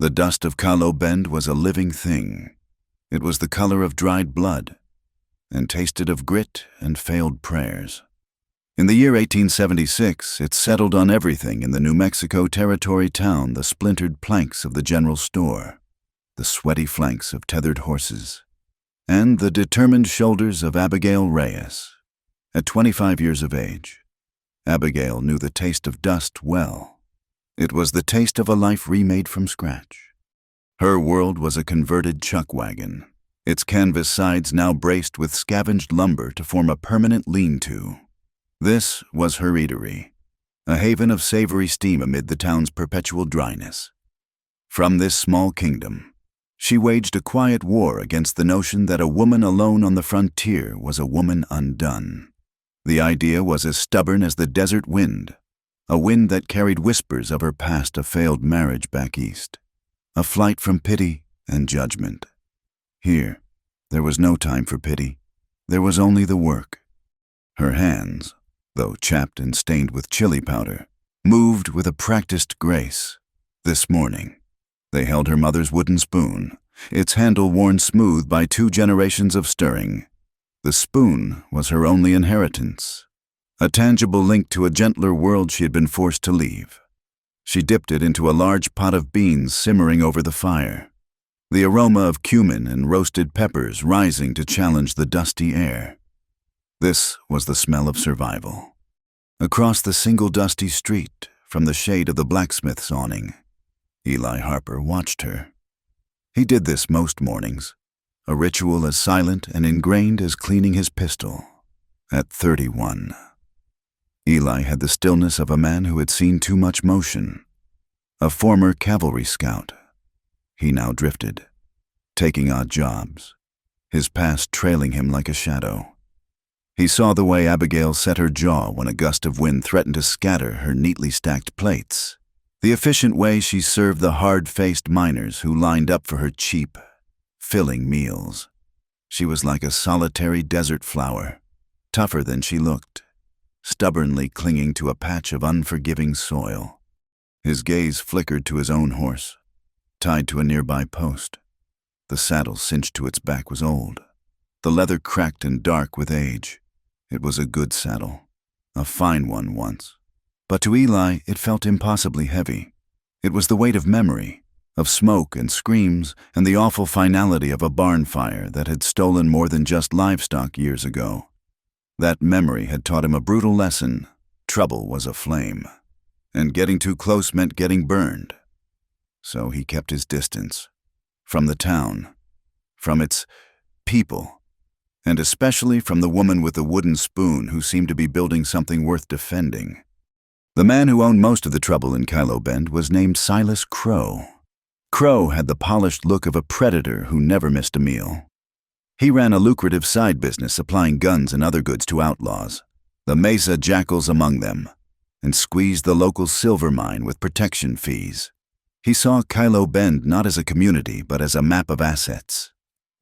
The dust of Cowboy was a living thing. It was the color of dried blood, and tasted of grit and failed prayers. In the year 1876, it settled on everything in the New Mexico Territory town: the splintered planks of the general store, the sweaty flanks of tethered horses, and the determined shoulders of Abigail Reyes. At 25 years of age, Abigail knew the taste of dust well. It was the taste of a life remade from scratch. Her world was a converted chuck wagon, its canvas sides now braced with scavenged lumber to form a permanent lean-to. This was her eatery, a haven of savory steam amid the town's perpetual dryness. From this small kingdom, she waged a quiet war against the notion that a woman alone on the frontier was a woman undone. The idea was as stubborn as the desert wind, a wind that carried whispers of her past, a failed marriage back east, a flight from pity and judgment. Here, there was no time for pity. There was only the work. Her hands, though chapped and stained with chili powder, moved with a practiced grace. This morning, they held her mother's wooden spoon, its handle worn smooth by 2 generations of stirring. The spoon was her only inheritance, a tangible link to a gentler world she had been forced to leave. She dipped it into a large pot of beans simmering over the fire, the aroma of cumin and roasted peppers rising to challenge the dusty air. This was the smell of survival. Across the single dusty street, from the shade of the blacksmith's awning, Eli Harper watched her. He did this most mornings, a ritual as silent and ingrained as cleaning his pistol. At 31, Eli had the stillness of a man who had seen too much motion. A former cavalry scout, he now drifted, taking odd jobs, his past trailing him like a shadow. He saw the way Abigail set her jaw when a gust of wind threatened to scatter her neatly stacked plates, the efficient way she served the hard-faced miners who lined up for her cheap, filling meals. She was like a solitary desert flower, tougher than she looked, stubbornly clinging to a patch of unforgiving soil. His gaze flickered to his own horse, tied to a nearby post. The saddle cinched to its back was old, the leather cracked and dark with age. It was a good saddle, a fine one once, but to Eli it felt impossibly heavy. It was the weight of memory, of smoke and screams and the awful finality of a barn fire that had stolen more than just livestock years ago. That memory had taught him a brutal lesson. Trouble was a flame, and getting too close meant getting burned. So he kept his distance, from the town, from its people, and especially from the woman with the wooden spoon who seemed to be building something worth defending. The man who owned most of the trouble in Cowboy was named Silas Crow. Crow had the polished look of a predator who never missed a meal. He ran a lucrative side business supplying guns and other goods to outlaws, the Mesa jackals among them, and squeezed the local silver mine with protection fees. He saw Cowboy not as a community but as a map of assets.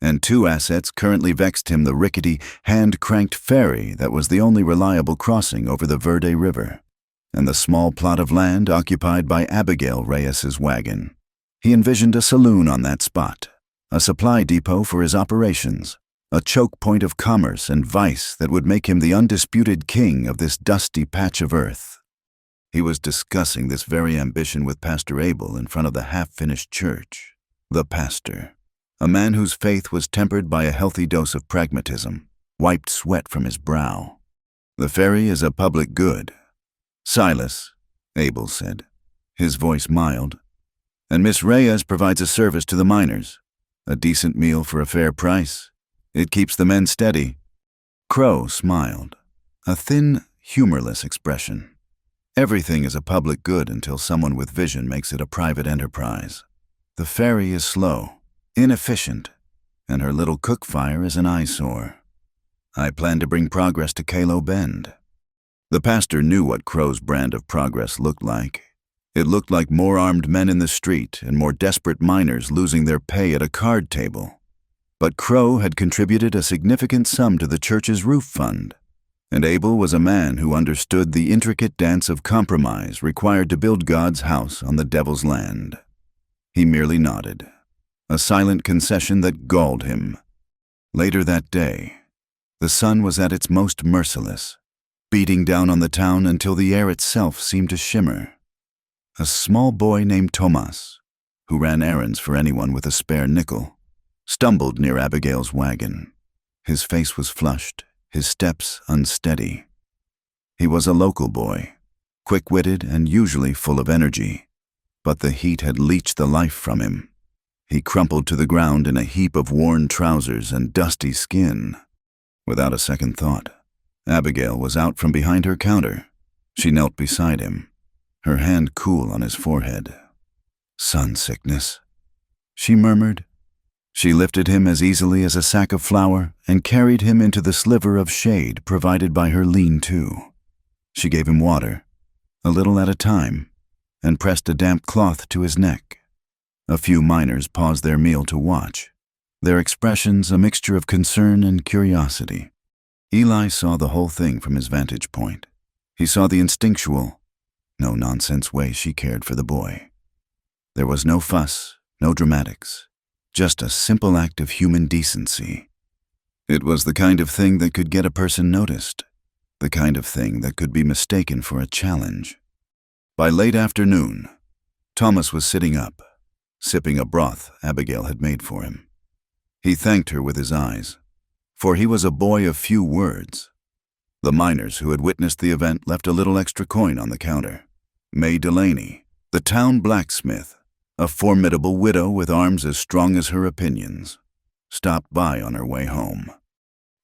And 2 assets currently vexed him: the rickety, hand-cranked ferry that was the only reliable crossing over the Verde River, and the small plot of land occupied by Abigail Reyes's wagon. He envisioned a saloon on that spot, a supply depot for his operations, a choke point of commerce and vice that would make him the undisputed king of this dusty patch of earth. He was discussing this very ambition with Pastor Abel in front of the half-finished church. The pastor, a man whose faith was tempered by a healthy dose of pragmatism, wiped sweat from his brow. "The ferry is a public good, Silas," Abel said, his voice mild, "and Miss Reyes provides a service to the miners. A decent meal for a fair price. It keeps the men steady." Crow smiled, a thin, humorless expression. Everything is a public good until someone with vision makes it a private enterprise. The ferry is slow, inefficient, and her little cook fire is an eyesore. I plan to bring progress to Cowboy. The pastor knew what Crow's brand of progress looked like. It looked like more armed men in the street and more desperate miners losing their pay at a card table. But Crow had contributed a significant sum to the church's roof fund, and Abel was a man who understood the intricate dance of compromise required to build God's house on the devil's land. He merely nodded, a silent concession that galled him. Later that day, the sun was at its most merciless, beating down on the town until the air itself seemed to shimmer. A small boy named Tomas, who ran errands for anyone with a spare nickel, stumbled near Abigail's wagon. His face was flushed, his steps unsteady. He was a local boy, quick-witted and usually full of energy, but the heat had leached the life from him. He crumpled to the ground in a heap of worn trousers and dusty skin. Without a second thought, Abigail was out from behind her counter. She knelt beside him, her hand cool on his forehead. "Sun sickness," she murmured. She lifted him as easily as a sack of flour and carried him into the sliver of shade provided by her lean-to. She gave him water, a little at a time, and pressed a damp cloth to his neck. A few miners paused their meal to watch, their expressions a mixture of concern and curiosity. Eli saw the whole thing from his vantage point. He saw the instinctual, no-nonsense way she cared for the boy. There was no fuss, no dramatics, just a simple act of human decency. It was the kind of thing that could get a person noticed, the kind of thing that could be mistaken for a challenge. By late afternoon, Thomas was sitting up, sipping a broth Abigail had made for him. He thanked her with his eyes, for he was a boy of few words. The miners who had witnessed the event left a little extra coin on the counter. May Delaney, the town blacksmith, a formidable widow with arms as strong as her opinions, stopped by on her way home.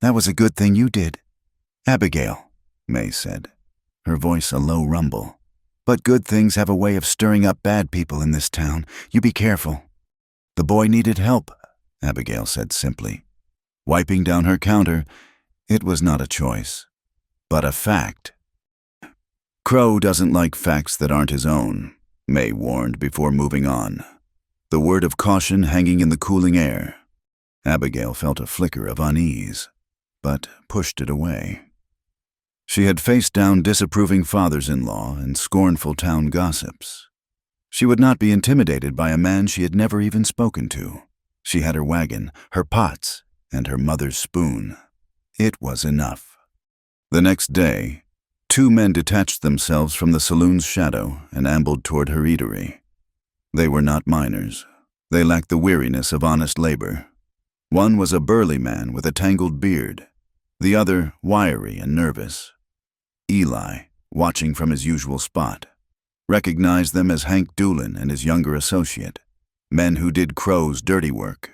"That was a good thing you did, Abigail," May said, her voice a low rumble. "But good things have a way of stirring up bad people in this town. You be careful." "The boy needed help," Abigail said simply. Wiping down her counter, it was not a choice, but a fact. Crow doesn't like facts that aren't his own, May warned before moving on, the word of caution hanging in the cooling air. Abigail felt a flicker of unease, but pushed it away. She had faced down disapproving fathers-in-law and scornful town gossips. She would not be intimidated by a man she had never even spoken to. She had her wagon, her pots, and her mother's spoon. It was enough. The next day, 2 men detached themselves from the saloon's shadow and ambled toward her eatery. They were not miners. They lacked the weariness of honest labor. One was a burly man with a tangled beard, the other wiry and nervous. Eli, watching from his usual spot, recognized them as Hank Doolin and his younger associate, men who did Crow's dirty work.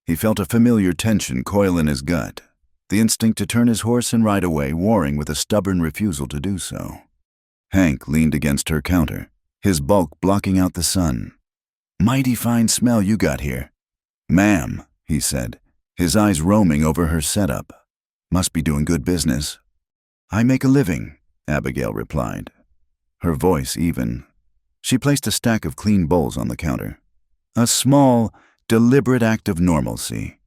He felt a familiar tension coil in his gut, the instinct to turn his horse and ride away, warring with a stubborn refusal to do so. Hank leaned against her counter, his bulk blocking out the sun. "Mighty fine smell you got here." "Ma'am," he said, his eyes roaming over her setup. "Must be doing good business." "I make a living," Abigail replied, her voice even. She placed a stack of clean bowls on the counter. A small, deliberate act of normalcy.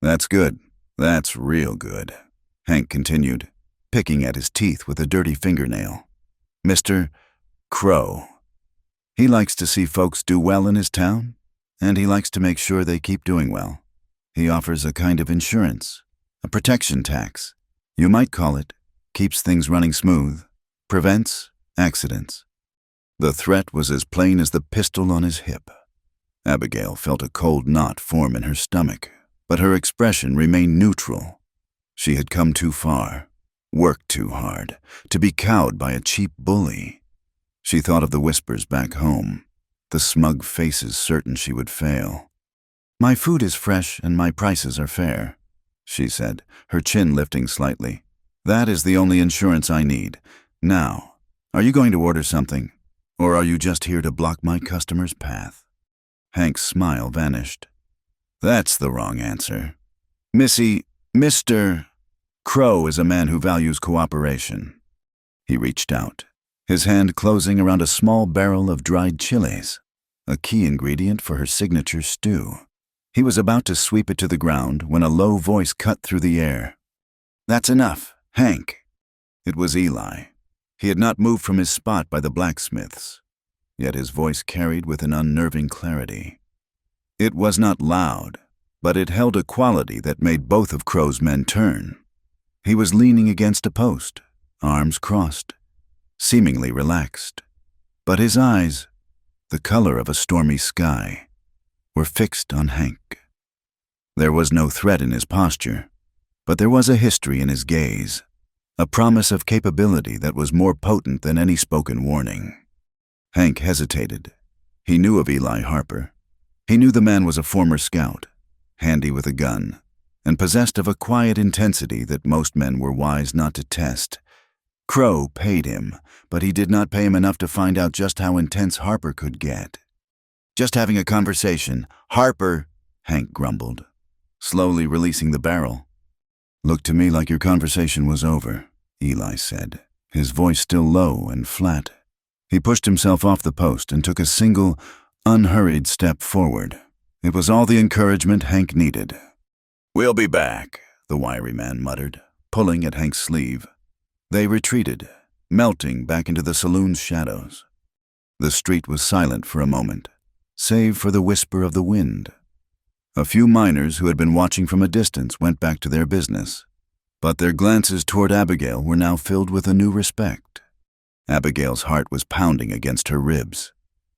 "That's good. That's real good," Hank continued, picking at his teeth with a dirty fingernail. "Mr. Crow. He likes to see folks do well in his town, and he likes to make sure they keep doing well. He offers a kind of insurance, a protection tax, you might call it. Keeps things running smooth, prevents accidents." The threat was as plain as the pistol on his hip. Abigail felt a cold knot form in her stomach, but her expression remained neutral. She had come too far, worked too hard, to be cowed by a cheap bully. She thought of the whispers back home, the smug faces certain she would fail. "My food is fresh and my prices are fair," she said, her chin lifting slightly. "That is the only insurance I need. Now, are you going to order something, or are you just here to block my customer's path?" Hank's smile vanished. "That's the wrong answer. Mr. Crow is a man who values cooperation." He reached out, his hand closing around a small barrel of dried chilies, a key ingredient for her signature stew. He was about to sweep it to the ground when a low voice cut through the air. "That's enough, Hank." It was Eli. He had not moved from his spot by the blacksmiths. yet his voice carried with an unnerving clarity. It was not loud, but it held a quality that made both of Crow's men turn. He was leaning against a post, arms crossed, seemingly relaxed, but his eyes, the color of a stormy sky, were fixed on Hank. There was no threat in his posture, but there was a history in his gaze, a promise of capability that was more potent than any spoken warning. Hank hesitated. He knew of Eli Harper. He knew the man was a former scout, handy with a gun, and possessed of a quiet intensity that most men were wise not to test. Crow paid him, but he did not pay him enough to find out just how intense Harper could get. "Just having a conversation. Harper," Hank grumbled, slowly releasing the barrel. "Looked to me like your conversation was over," Eli said, his voice still low and flat. He pushed himself off the post and took a single, unhurried step forward. It was all the encouragement Hank needed. "We'll be back," the wiry man muttered, pulling at Hank's sleeve. They retreated, melting back into the saloon's shadows. The street was silent for a moment, save for the whisper of the wind. A few miners who had been watching from a distance went back to their business, but their glances toward Abigail were now filled with a new respect. Abigail's heart was pounding against her ribs,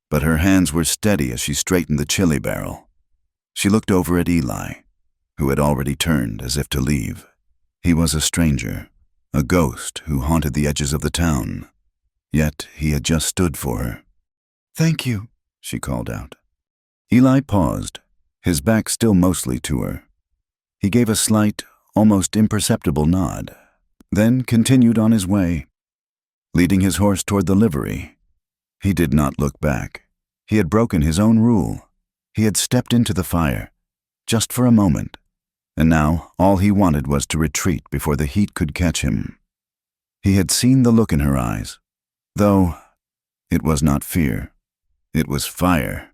but her hands were steady as she straightened the chili barrel. She looked over at Eli, who had already turned as if to leave. He was a stranger, a ghost who haunted the edges of the town, yet he had just stood for her. "Thank you," she called out. Eli paused, his back still mostly to her. He gave a slight, almost imperceptible nod, then continued on his way, leading his horse toward the livery. He did not look back. He had broken his own rule. He had stepped into the fire, just for a moment, and now all he wanted was to retreat before the heat could catch him. He had seen the look in her eyes, though it was not fear, it was fire,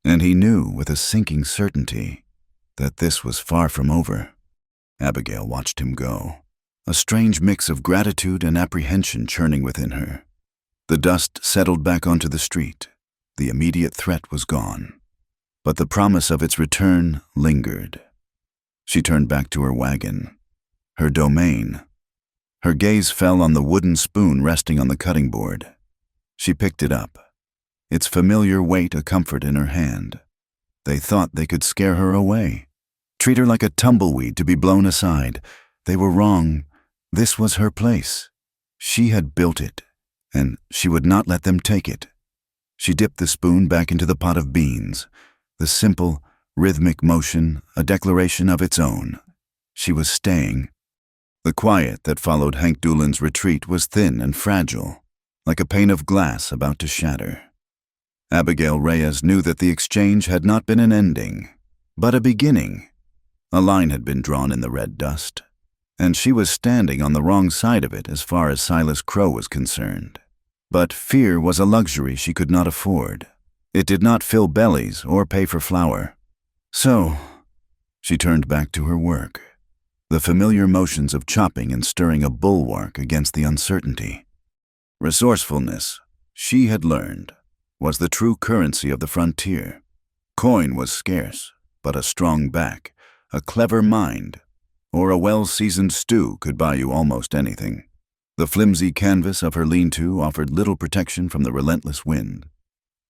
and he knew with a sinking certainty that this was far from over. Abigail watched him go, a strange mix of gratitude and apprehension churning within her. The dust settled back onto the street. The immediate threat was gone, but the promise of its return lingered. She turned back to her wagon, her domain. Her gaze fell on the wooden spoon resting on the cutting board. She picked it up, its familiar weight a comfort in her hand. They thought they could scare her away, treat her like a tumbleweed to be blown aside. They were wrong. This was her place. She had built it, and she would not let them take it. She dipped the spoon back into the pot of beans, the simple, rhythmic motion a declaration of its own. She was staying. The quiet that followed Hank Doolin's retreat was thin and fragile, like a pane of glass about to shatter. Abigail Reyes knew that the exchange had not been an ending, but a beginning. A line had been drawn in the red dust, and she was standing on the wrong side of it as far as Silas Crow was concerned. But fear was a luxury she could not afford. It did not fill bellies or pay for flour. So, she turned back to her work, the familiar motions of chopping and stirring a bulwark against the uncertainty. Resourcefulness, she had learned, was the true currency of the frontier. Coin was scarce, but a strong back, a clever mind, or a well-seasoned stew could buy you almost anything. The flimsy canvas of her lean-to offered little protection from the relentless wind.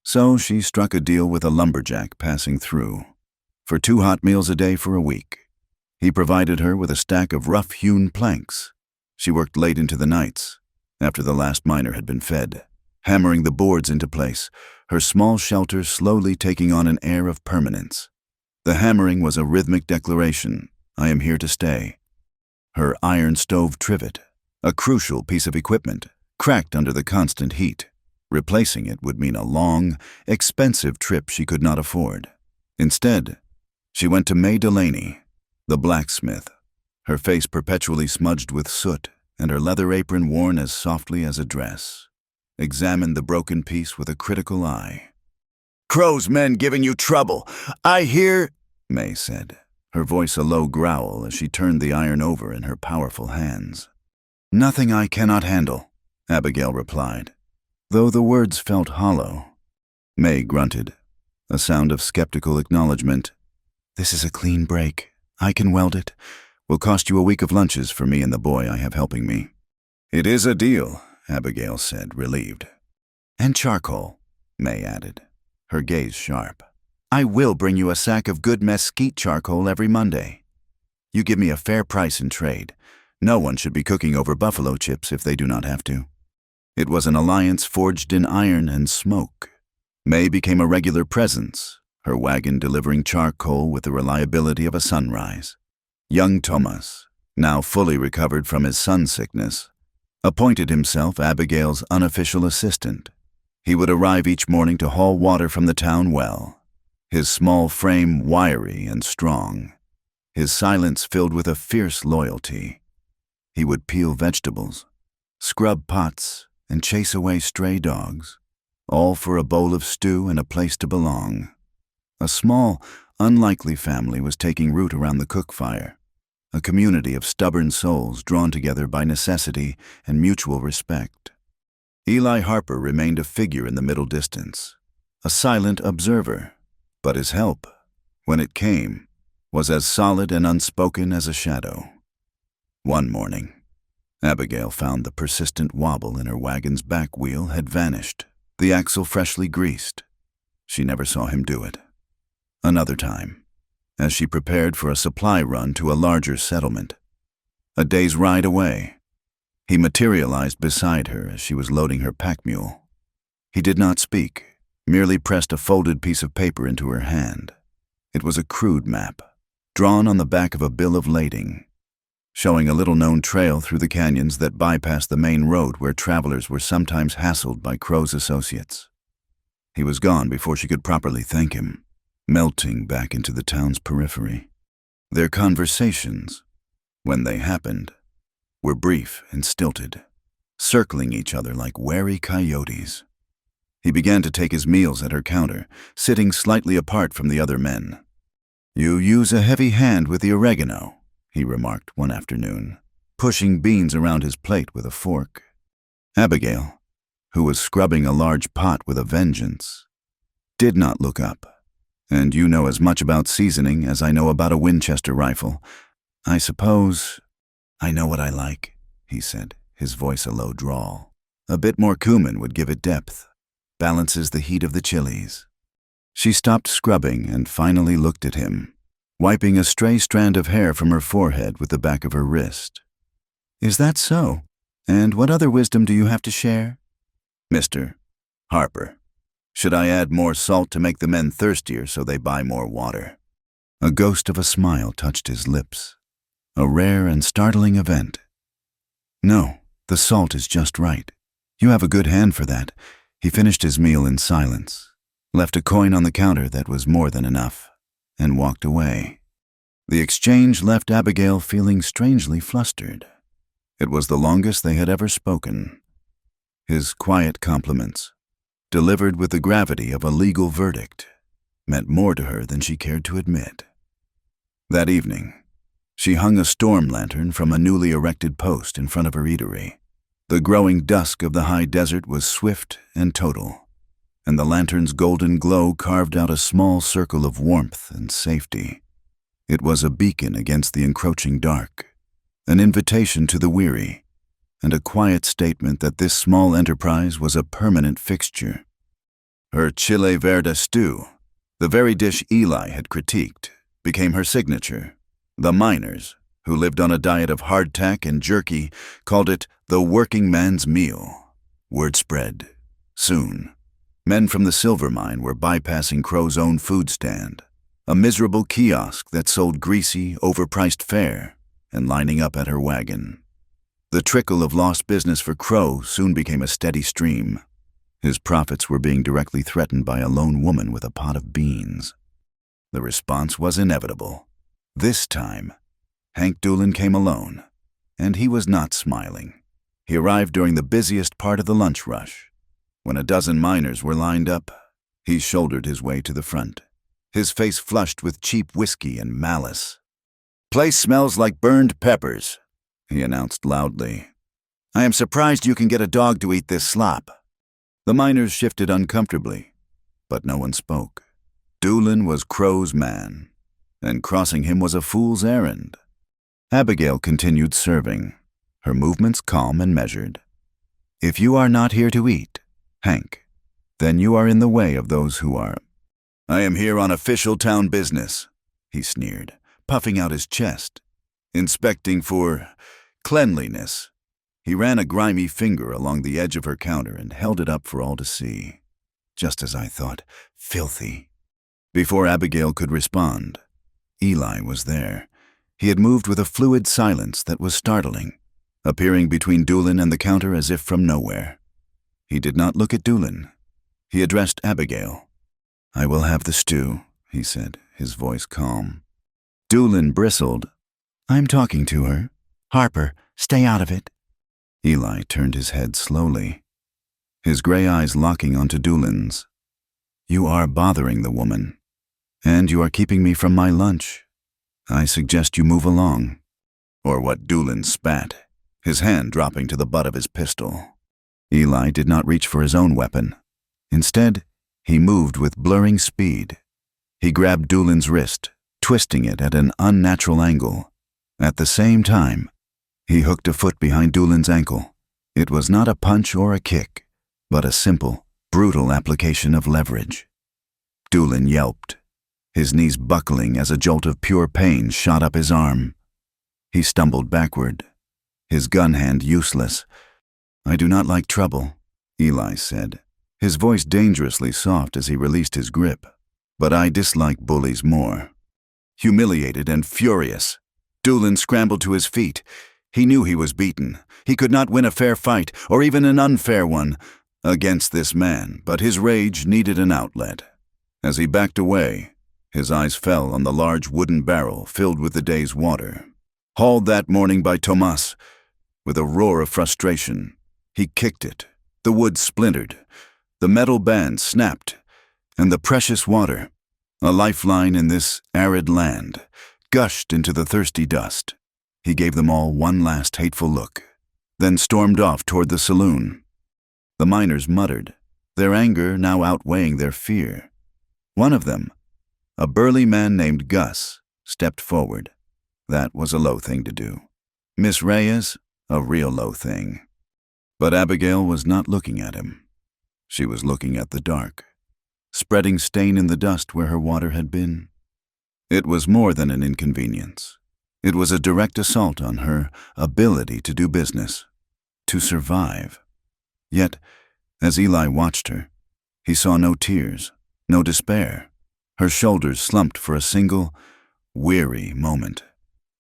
So she struck a deal with a lumberjack passing through, for 2 hot meals a day for a week. He provided her with a stack of rough-hewn planks. She worked late into the nights, after the last miner had been fed, hammering the boards into place, her small shelter slowly taking on an air of permanence. The hammering was a rhythmic declaration, "I am here to stay." Her iron stove trivet, a crucial piece of equipment, cracked under the constant heat. Replacing it would mean a long, expensive trip she could not afford. Instead, she went to May Delaney, the blacksmith, her face perpetually smudged with soot and her leather apron worn as softly as a dress, examined the broken piece with a critical eye. "Crow's men giving you trouble. I hear," May said, her voice a low growl as she turned the iron over in her powerful hands. "Nothing I cannot handle," Abigail replied, though the words felt hollow. May grunted, a sound of skeptical acknowledgement. This is a clean break. I can weld it. Will cost you a week of lunches for me and the boy I have helping me. It is a deal, Abigail said, relieved. And charcoal, May added, her gaze sharp. I will bring you a sack of good mesquite charcoal every Monday. You give me a fair price in trade. No one should be cooking over buffalo chips if they do not have to. It was an alliance forged in iron and smoke. May became a regular presence, her wagon delivering charcoal with the reliability of a sunrise. Young Thomas, now fully recovered from his sun sickness, appointed himself Abigail's unofficial assistant. He would arrive each morning to haul water from the town well, his small frame wiry and strong, his silence filled with a fierce loyalty. He would peel vegetables, scrub pots, and chase away stray dogs, all for a bowl of stew and a place to belong. A small, unlikely family was taking root around the cook fire, a community of stubborn souls drawn together by necessity and mutual respect. Eli Harper remained a figure in the middle distance, a silent observer, but his help, when it came, was as solid and unspoken as a shadow. One morning, Abigail found the persistent wobble in her wagon's back wheel had vanished, the axle freshly greased. She never saw him do it. Another time, as she prepared for a supply run to a larger settlement, a day's ride away, he materialized beside her as she was loading her pack mule. He did not speak, merely pressed a folded piece of paper into her hand. It was a crude map, drawn on the back of a bill of lading, showing a little-known trail through the canyons that bypassed the main road where travelers were sometimes hassled by Crow's associates. He was gone before she could properly thank him, melting back into the town's periphery. Their conversations, when they happened, were brief and stilted, circling each other like wary coyotes. He began to take his meals at her counter, sitting slightly apart from the other men. You use a heavy hand with the oregano, he remarked one afternoon, pushing beans around his plate with a fork. Abigail, who was scrubbing a large pot with a vengeance, did not look up. And you know as much about seasoning as I know about a Winchester rifle. I suppose I know what I like, he said, his voice a low drawl. A bit more cumin would give it depth, balances the heat of the chilies. She stopped scrubbing and finally looked at him, wiping a stray strand of hair from her forehead with the back of her wrist. Is that so? And what other wisdom do you have to share? Mr. Harper, should I add more salt to make the men thirstier so they buy more water? A ghost of a smile touched his lips, a rare and startling event. No, the salt is just right. You have a good hand for that. He finished his meal in silence, left a coin on the counter that was more than enough, and walked away. The exchange left Abigail feeling strangely flustered. It was the longest they had ever spoken. His quiet compliments, delivered with the gravity of a legal verdict, meant more to her than she cared to admit. That evening, she hung a storm lantern from a newly erected post in front of her eatery. The growing dusk of the high desert was swift and total, and the lantern's golden glow carved out a small circle of warmth and safety. It was a beacon against the encroaching dark, an invitation to the weary, and a quiet statement that this small enterprise was a permanent fixture. Her chile verde stew, the very dish Eli had critiqued, became her signature. The miners, who lived on a diet of hardtack and jerky, called it the working man's meal. Word spread. Soon, men from the silver mine were bypassing Crow's own food stand, a miserable kiosk that sold greasy, overpriced fare, and lining up at her wagon. The trickle of lost business for Crow soon became a steady stream. His profits were being directly threatened by a lone woman with a pot of beans. The response was inevitable. This time, Hank Doolin came alone, and he was not smiling. He arrived during the busiest part of the lunch rush. When a dozen miners were lined up, he shouldered his way to the front, his face flushed with cheap whiskey and malice. "Place smells like burned peppers," he announced loudly. "I am surprised you can get a dog to eat this slop." The miners shifted uncomfortably, but no one spoke. Doolin was Crow's man, and crossing him was a fool's errand. Abigail continued serving, her movements calm and measured. "If you are not here to eat, Hank, then you are in the way of those who are." "I am here on official town business," he sneered, puffing out his chest, "inspecting for cleanliness." He ran a grimy finger along the edge of her counter and held it up for all to see. "Just as I thought, filthy." Before Abigail could respond, Eli was there. He had moved with a fluid silence that was startling, appearing between Doolin and the counter as if from nowhere. He did not look at Doolin. He addressed Abigail. "I will have the stew," he said, his voice calm. Doolin bristled. "I'm talking to her. Harper, stay out of it." Eli turned his head slowly, his gray eyes locking onto Doolin's. "You are bothering the woman, and you are keeping me from my lunch. I suggest you move along." Or what Doolin spat, his hand dropping to the butt of his pistol. Eli did not reach for his own weapon. Instead, he moved with blurring speed. He grabbed Doolin's wrist, twisting it at an unnatural angle. At the same time, he hooked a foot behind Doolin's ankle. It was not a punch or a kick, but a simple, brutal application of leverage. Doolin yelped, his knees buckling as a jolt of pure pain shot up his arm. He stumbled backward, his gun hand useless. "I do not like trouble," Eli said, his voice dangerously soft as he released his grip. "But I dislike bullies more." Humiliated and furious, Doolin scrambled to his feet. He knew he was beaten. He could not win a fair fight, or even an unfair one, against this man, but his rage needed an outlet. As he backed away, his eyes fell on the large wooden barrel filled with the day's water. Hauled that morning by Tomas. With a roar of frustration, he kicked it. The wood splintered. The metal band snapped, and the precious water, a lifeline in this arid land, gushed into the thirsty dust. He gave them all one last hateful look, then stormed off toward the saloon. The miners muttered, their anger now outweighing their fear. One of them, a burly man named Gus, stepped forward. That was a low thing to do. Miss Reyes, a real low thing. But Abigail was not looking at him. She was looking at the dark, spreading stain in the dust where her water had been. It was more than an inconvenience. It was a direct assault on her ability to do business, to survive. Yet, as Eli watched her, he saw no tears, no despair. Her shoulders slumped for a single, weary moment,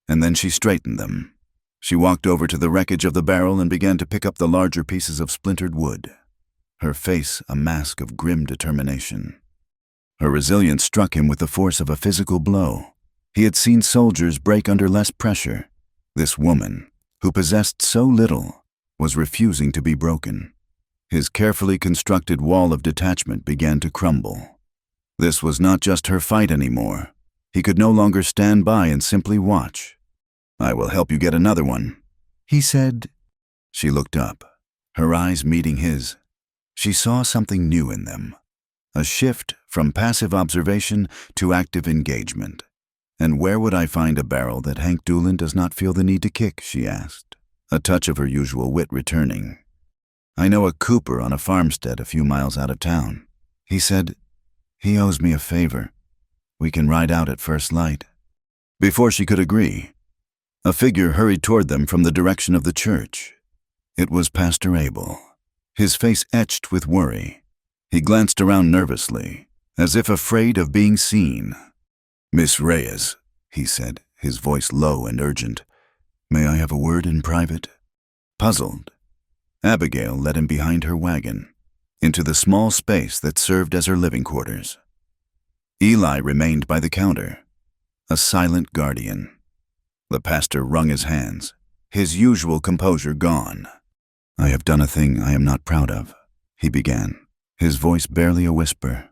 and then she straightened them. She walked over to the wreckage of the barrel and began to pick up the larger pieces of splintered wood, her face a mask of grim determination. Her resilience struck him with the force of a physical blow. He had seen soldiers break under less pressure. This woman, who possessed so little, was refusing to be broken. His carefully constructed wall of detachment began to crumble. This was not just her fight anymore. He could no longer stand by and simply watch. "I will help you get another one," he said. She looked up, her eyes meeting his. She saw something new in them, a shift from passive observation to active engagement. "And where would I find a barrel that Hank Doolin does not feel the need to kick?" she asked, a touch of her usual wit returning. "I know a cooper on a farmstead a few miles out of town," he said. "He owes me a favor. We can ride out at first light." Before she could agree, a figure hurried toward them from the direction of the church. It was Pastor Abel, his face etched with worry. He glanced around nervously, as if afraid of being seen. "Miss Reyes," he said, his voice low and urgent. "May I have a word in private?" Puzzled, Abigail led him behind her wagon, into the small space that served as her living quarters. Eli remained by the counter, a silent guardian. The pastor wrung his hands, his usual composure gone. "I have done a thing I am not proud of," he began, his voice barely a whisper.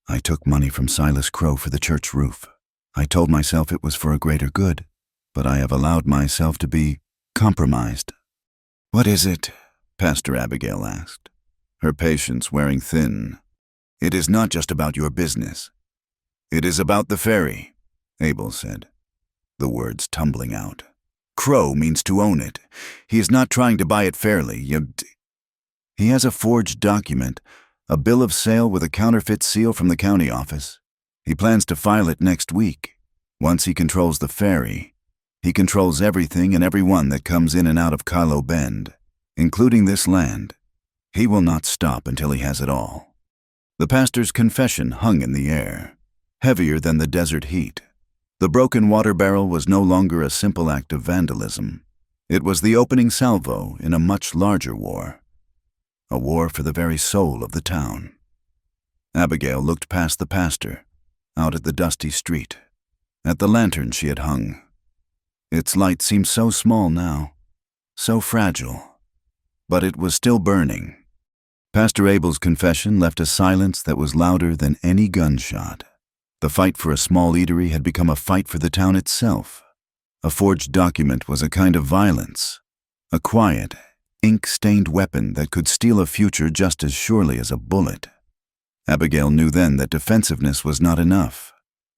"I took money from Silas Crow for the church roof. I told myself it was for a greater good, but I have allowed myself to be compromised." "What is it?" Pastor Abigail asked, her patience wearing thin. It is not just about your business. It is about the ferry, Abel said, the words tumbling out. Crow means to own it. He is not trying to buy it fairly. He has a forged document, a bill of sale with a counterfeit seal from the county office. He plans to file it next week. Once he controls the ferry, he controls everything and everyone that comes in and out of Cowboy Bend, including this land. He will not stop until he has it all. The pastor's confession hung in the air, heavier than the desert heat. The broken water barrel was no longer a simple act of vandalism. It was the opening salvo in a much larger war, a war for the very soul of the town. Abigail looked past the pastor, out at the dusty street, at the lantern she had hung. Its light seemed so small now, so fragile, but it was still burning. Pastor Abel's confession left a silence that was louder than any gunshot. The fight for a small eatery had become a fight for the town itself. A forged document was a kind of violence, a quiet, ink-stained weapon that could steal a future just as surely as a bullet. Abigail knew then that defensiveness was not enough.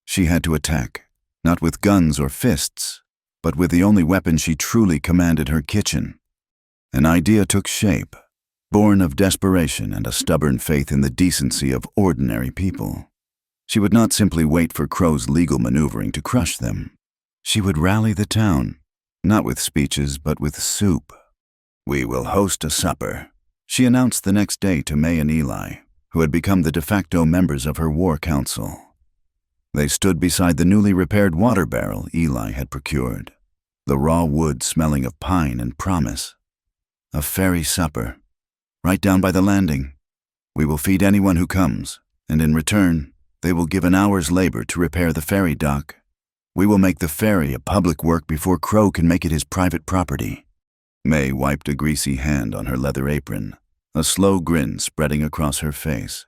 She had to attack, not with guns or fists, but with the only weapon she truly commanded, her kitchen. An idea took shape, born of desperation and a stubborn faith in the decency of ordinary people. She would not simply wait for Crow's legal maneuvering to crush them. She would rally the town, not with speeches but with soup. "We will host a supper," she announced the next day to May and Eli, who had become the de facto members of her war council. They stood beside the newly repaired water barrel Eli had procured, the raw wood smelling of pine and promise. "A ferry supper, right down by the landing. We will feed anyone who comes, and in return, they will give an hour's labor to repair the ferry dock. We will make the ferry a public work before Crow can make it his private property." May wiped a greasy hand on her leather apron, a slow grin spreading across her face.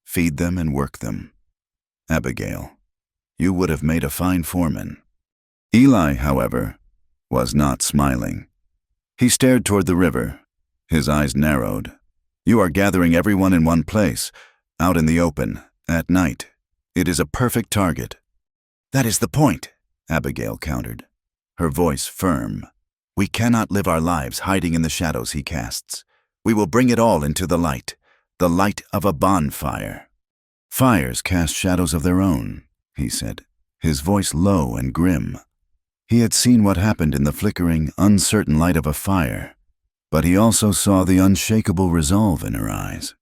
"Feed them and work them. Abigail, you would have made a fine foreman." Eli, however, was not smiling. He stared toward the river, his eyes narrowed. "You are gathering everyone in one place, out in the open, at night. It is a perfect target." "That is the point," Abigail countered, her voice firm. "We cannot live our lives hiding in the shadows he casts. We will bring it all into the light of a bonfire." "Fires cast shadows of their own," he said, his voice low and grim. He had seen what happened in the flickering, uncertain light of a fire, but he also saw the unshakable resolve in her eyes.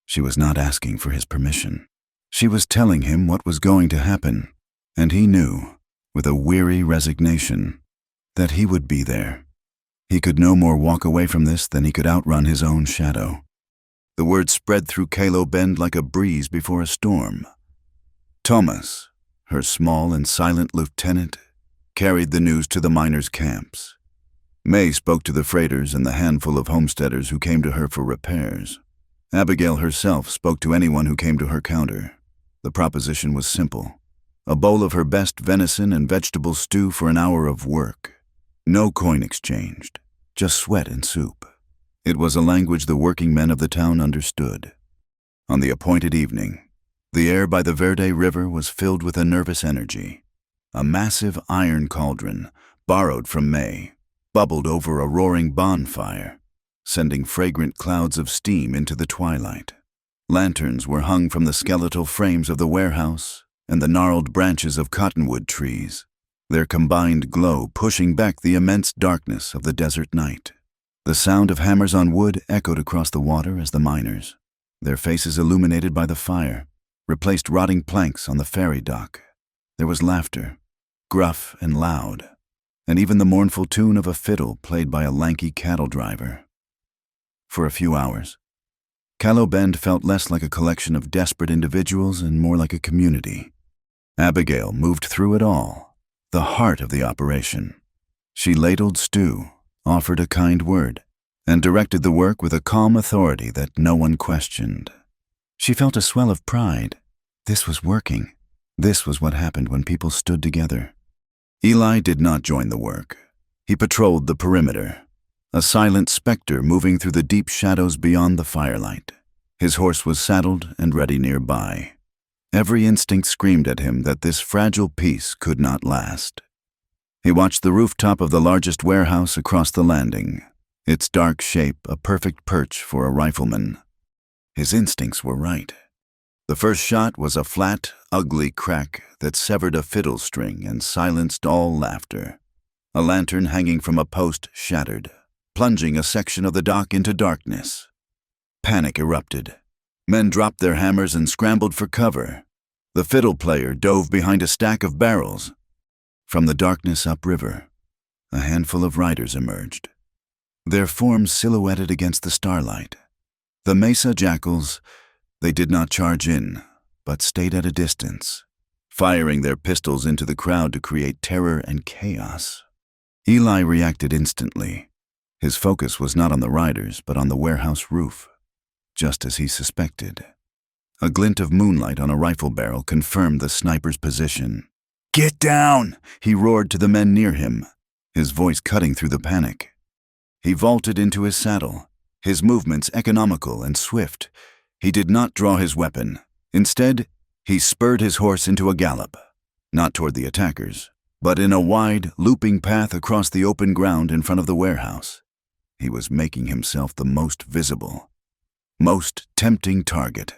She was not asking for his permission. She was telling him what was going to happen, and he knew, with a weary resignation, that he would be there. He could no more walk away from this than he could outrun his own shadow. The word spread through Cowboy Bend like a breeze before a storm. Thomas, her small and silent lieutenant, carried the news to the miners' camps. May spoke to the freighters and the handful of homesteaders who came to her for repairs. Abigail herself spoke to anyone who came to her counter. The proposition was simple: a bowl of her best venison and vegetable stew for an hour of work. No coin exchanged, just sweat and soup. It was a language the working men of the town understood. On the appointed evening, the air by the Verde River was filled with a nervous energy. A massive iron cauldron, borrowed from May, bubbled over a roaring bonfire, sending fragrant clouds of steam into the twilight. Lanterns were hung from the skeletal frames of the warehouse and the gnarled branches of cottonwood trees, their combined glow pushing back the immense darkness of the desert night. The sound of hammers on wood echoed across the water as the miners, their faces illuminated by the fire, replaced rotting planks on the ferry dock. There was laughter, gruff and loud, and even the mournful tune of a fiddle played by a lanky cattle driver. For a few hours, Cowboy Bend felt less like a collection of desperate individuals and more like a community. Abigail moved through it all, the heart of the operation. She ladled stew, offered a kind word, and directed the work with a calm authority that no one questioned. She felt a swell of pride. This was working. This was what happened when people stood together. Eli did not join the work. He patrolled the perimeter, a silent specter moving through the deep shadows beyond the firelight. His horse was saddled and ready nearby. Every instinct screamed at him that this fragile peace could not last. He watched the rooftop of the largest warehouse across the landing, its dark shape a perfect perch for a rifleman. His instincts were right. The first shot was a flat, ugly crack that severed a fiddle string and silenced all laughter. A lantern hanging from a post shattered, plunging a section of the dock into darkness. Panic erupted. Men dropped their hammers and scrambled for cover. The fiddle player dove behind a stack of barrels. From the darkness upriver, a handful of riders emerged, their forms silhouetted against the starlight. The mesa jackals, they did not charge in, but stayed at a distance, firing their pistols into the crowd to create terror and chaos. Eli reacted instantly. His focus was not on the riders, but on the warehouse roof, just as he suspected. A glint of moonlight on a rifle barrel confirmed the sniper's position. "Get down!" he roared to the men near him, his voice cutting through the panic. He vaulted into his saddle, his movements economical and swift. He did not draw his weapon. Instead, he spurred his horse into a gallop, not toward the attackers, but in a wide, looping path across the open ground in front of the warehouse. He was making himself the most visible, most tempting target.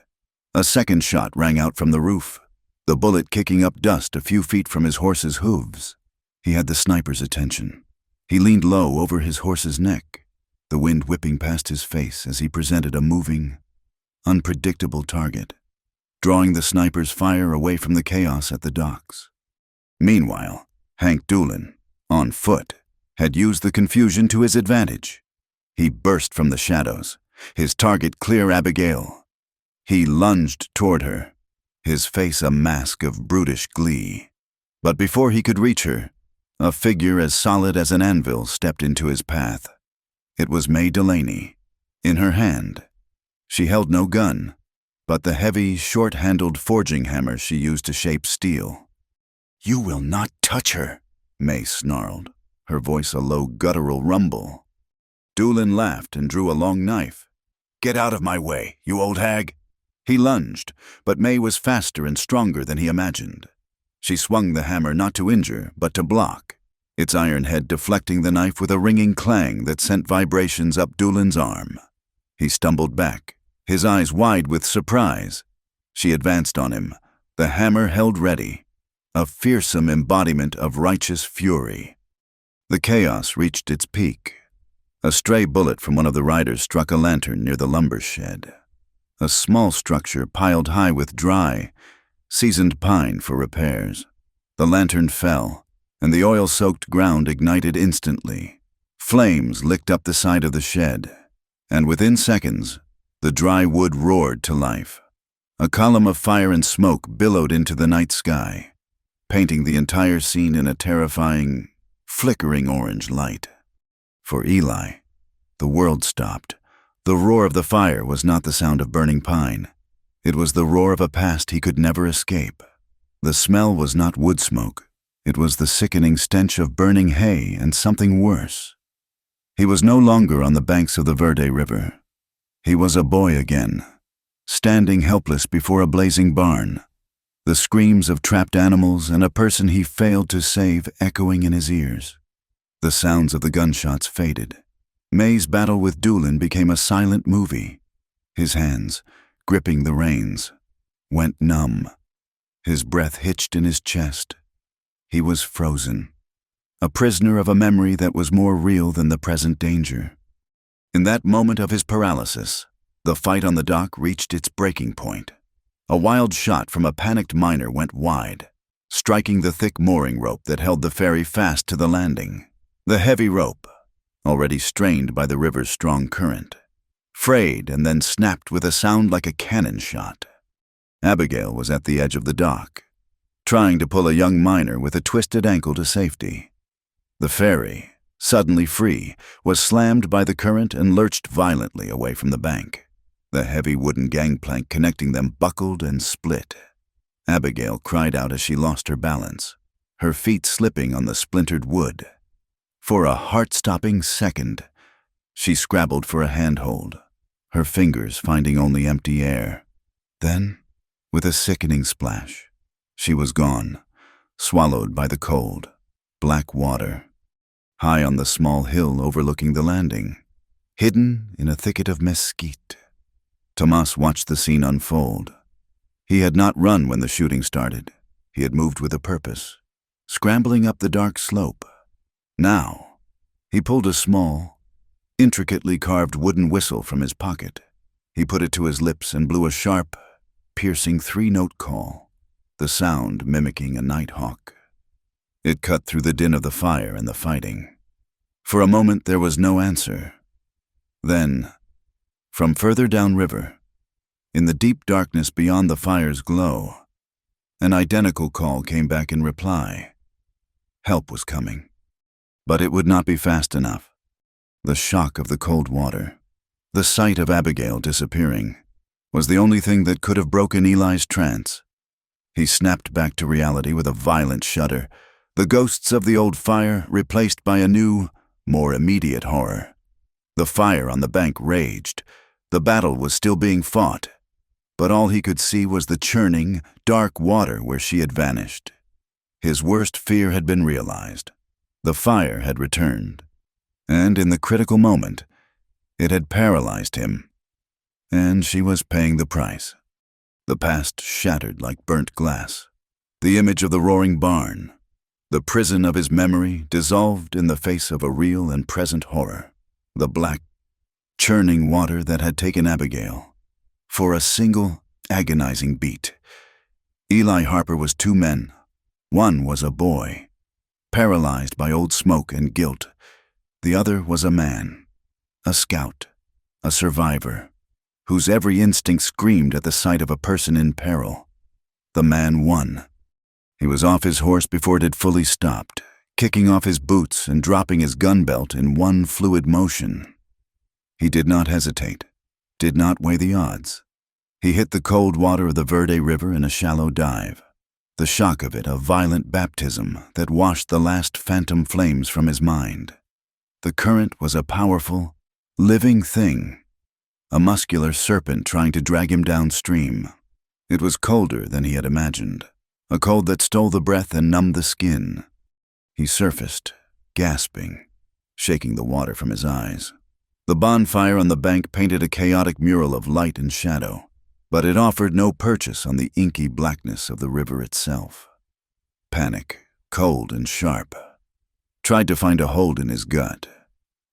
A second shot rang out from the roof, the bullet kicking up dust a few feet from his horse's hooves. He had the sniper's attention. He leaned low over his horse's neck, the wind whipping past his face as he presented a moving, unpredictable target, drawing the sniper's fire away from the chaos at the docks. Meanwhile, Hank Doolin, on foot, had used the confusion to his advantage. He burst from the shadows, his target clear Abigail. He lunged toward her, his face a mask of brutish glee. But before he could reach her, a figure as solid as an anvil stepped into his path. It was May Delaney. In her hand, she held no gun, but the heavy, short-handled forging hammer she used to shape steel. "You will not touch her," May snarled, her voice a low guttural rumble. Doolin laughed and drew a long knife. "Get out of my way, you old hag." He lunged, but May was faster and stronger than he imagined. She swung the hammer not to injure, but to block, its iron head deflecting the knife with a ringing clang that sent vibrations up Doolin's arm. He stumbled back, his eyes wide with surprise. She advanced on him, the hammer held ready, a fearsome embodiment of righteous fury. The chaos reached its peak. A stray bullet from one of the riders struck a lantern near the lumber shed, a small structure piled high with dry, seasoned pine for repairs. The lantern fell, and the oil-soaked ground ignited instantly. Flames licked up the side of the shed, and within seconds, the dry wood roared to life. A column of fire and smoke billowed into the night sky, painting the entire scene in a terrifying, flickering orange light. For Eli, the world stopped. The roar of the fire was not the sound of burning pine. It was the roar of a past he could never escape. The smell was not wood smoke. It was the sickening stench of burning hay and something worse. He was no longer on the banks of the Verde River. He was a boy again, standing helpless before a blazing barn, the screams of trapped animals and a person he failed to save echoing in his ears. The sounds of the gunshots faded. May's battle with Doolin became a silent movie. His hands, gripping the reins, went numb. His breath hitched in his chest. He was frozen, a prisoner of a memory that was more real than the present danger. In that moment of his paralysis, the fight on the dock reached its breaking point. A wild shot from a panicked miner went wide, striking the thick mooring rope that held the ferry fast to the landing. The heavy rope, already strained by the river's strong current, frayed and then snapped with a sound like a cannon shot. Abigail was at the edge of the dock, trying to pull a young miner with a twisted ankle to safety. The ferry, suddenly free, was slammed by the current and lurched violently away from the bank. The heavy wooden gangplank connecting them buckled and split. Abigail cried out as she lost her balance, her feet slipping on the splintered wood. For a heart-stopping second, she scrabbled for a handhold, her fingers finding only empty air. Then, with a sickening splash, she was gone, swallowed by the cold, black water. High on the small hill overlooking the landing, hidden in a thicket of mesquite, Tomas watched the scene unfold. He had not run when the shooting started. He had moved with a purpose, scrambling up the dark slope. Now, he pulled a small, intricately carved wooden whistle from his pocket. He put it to his lips and blew a sharp, piercing three-note call, the sound mimicking a night hawk. It cut through the din of the fire and the fighting. For a moment there was no answer. Then, from further downriver, in the deep darkness beyond the fire's glow, an identical call came back in reply. Help was coming. But it would not be fast enough. The shock of the cold water, the sight of Abigail disappearing, was the only thing that could have broken Eli's trance. He snapped back to reality with a violent shudder, the ghosts of the old fire replaced by a new, more immediate horror. The fire on the bank raged. The battle was still being fought, but all he could see was the churning, dark water where she had vanished. His worst fear had been realized. The fire had returned, and in the critical moment, it had paralyzed him, and she was paying the price. The past shattered like burnt glass. The image of the roaring barn, the prison of his memory, dissolved in the face of a real and present horror. The black, churning water that had taken Abigail. For a single, agonizing beat. Eli Harper was two men. One was a boy, paralyzed by old smoke and guilt. The other was a man, a scout, a survivor, whose every instinct screamed at the sight of a person in peril. The man won. He was off his horse before it had fully stopped, kicking off his boots and dropping his gun belt in one fluid motion. He did not hesitate, did not weigh the odds. He hit the cold water of the Verde River in a shallow dive, the shock of it a violent baptism that washed the last phantom flames from his mind. The current was a powerful, living thing, a muscular serpent trying to drag him downstream. It was colder than he had imagined, a cold that stole the breath and numbed the skin. He surfaced, gasping, shaking the water from his eyes. The bonfire on the bank painted a chaotic mural of light and shadow, but it offered no purchase on the inky blackness of the river itself. Panic, cold and sharp, tried to find a hold in his gut.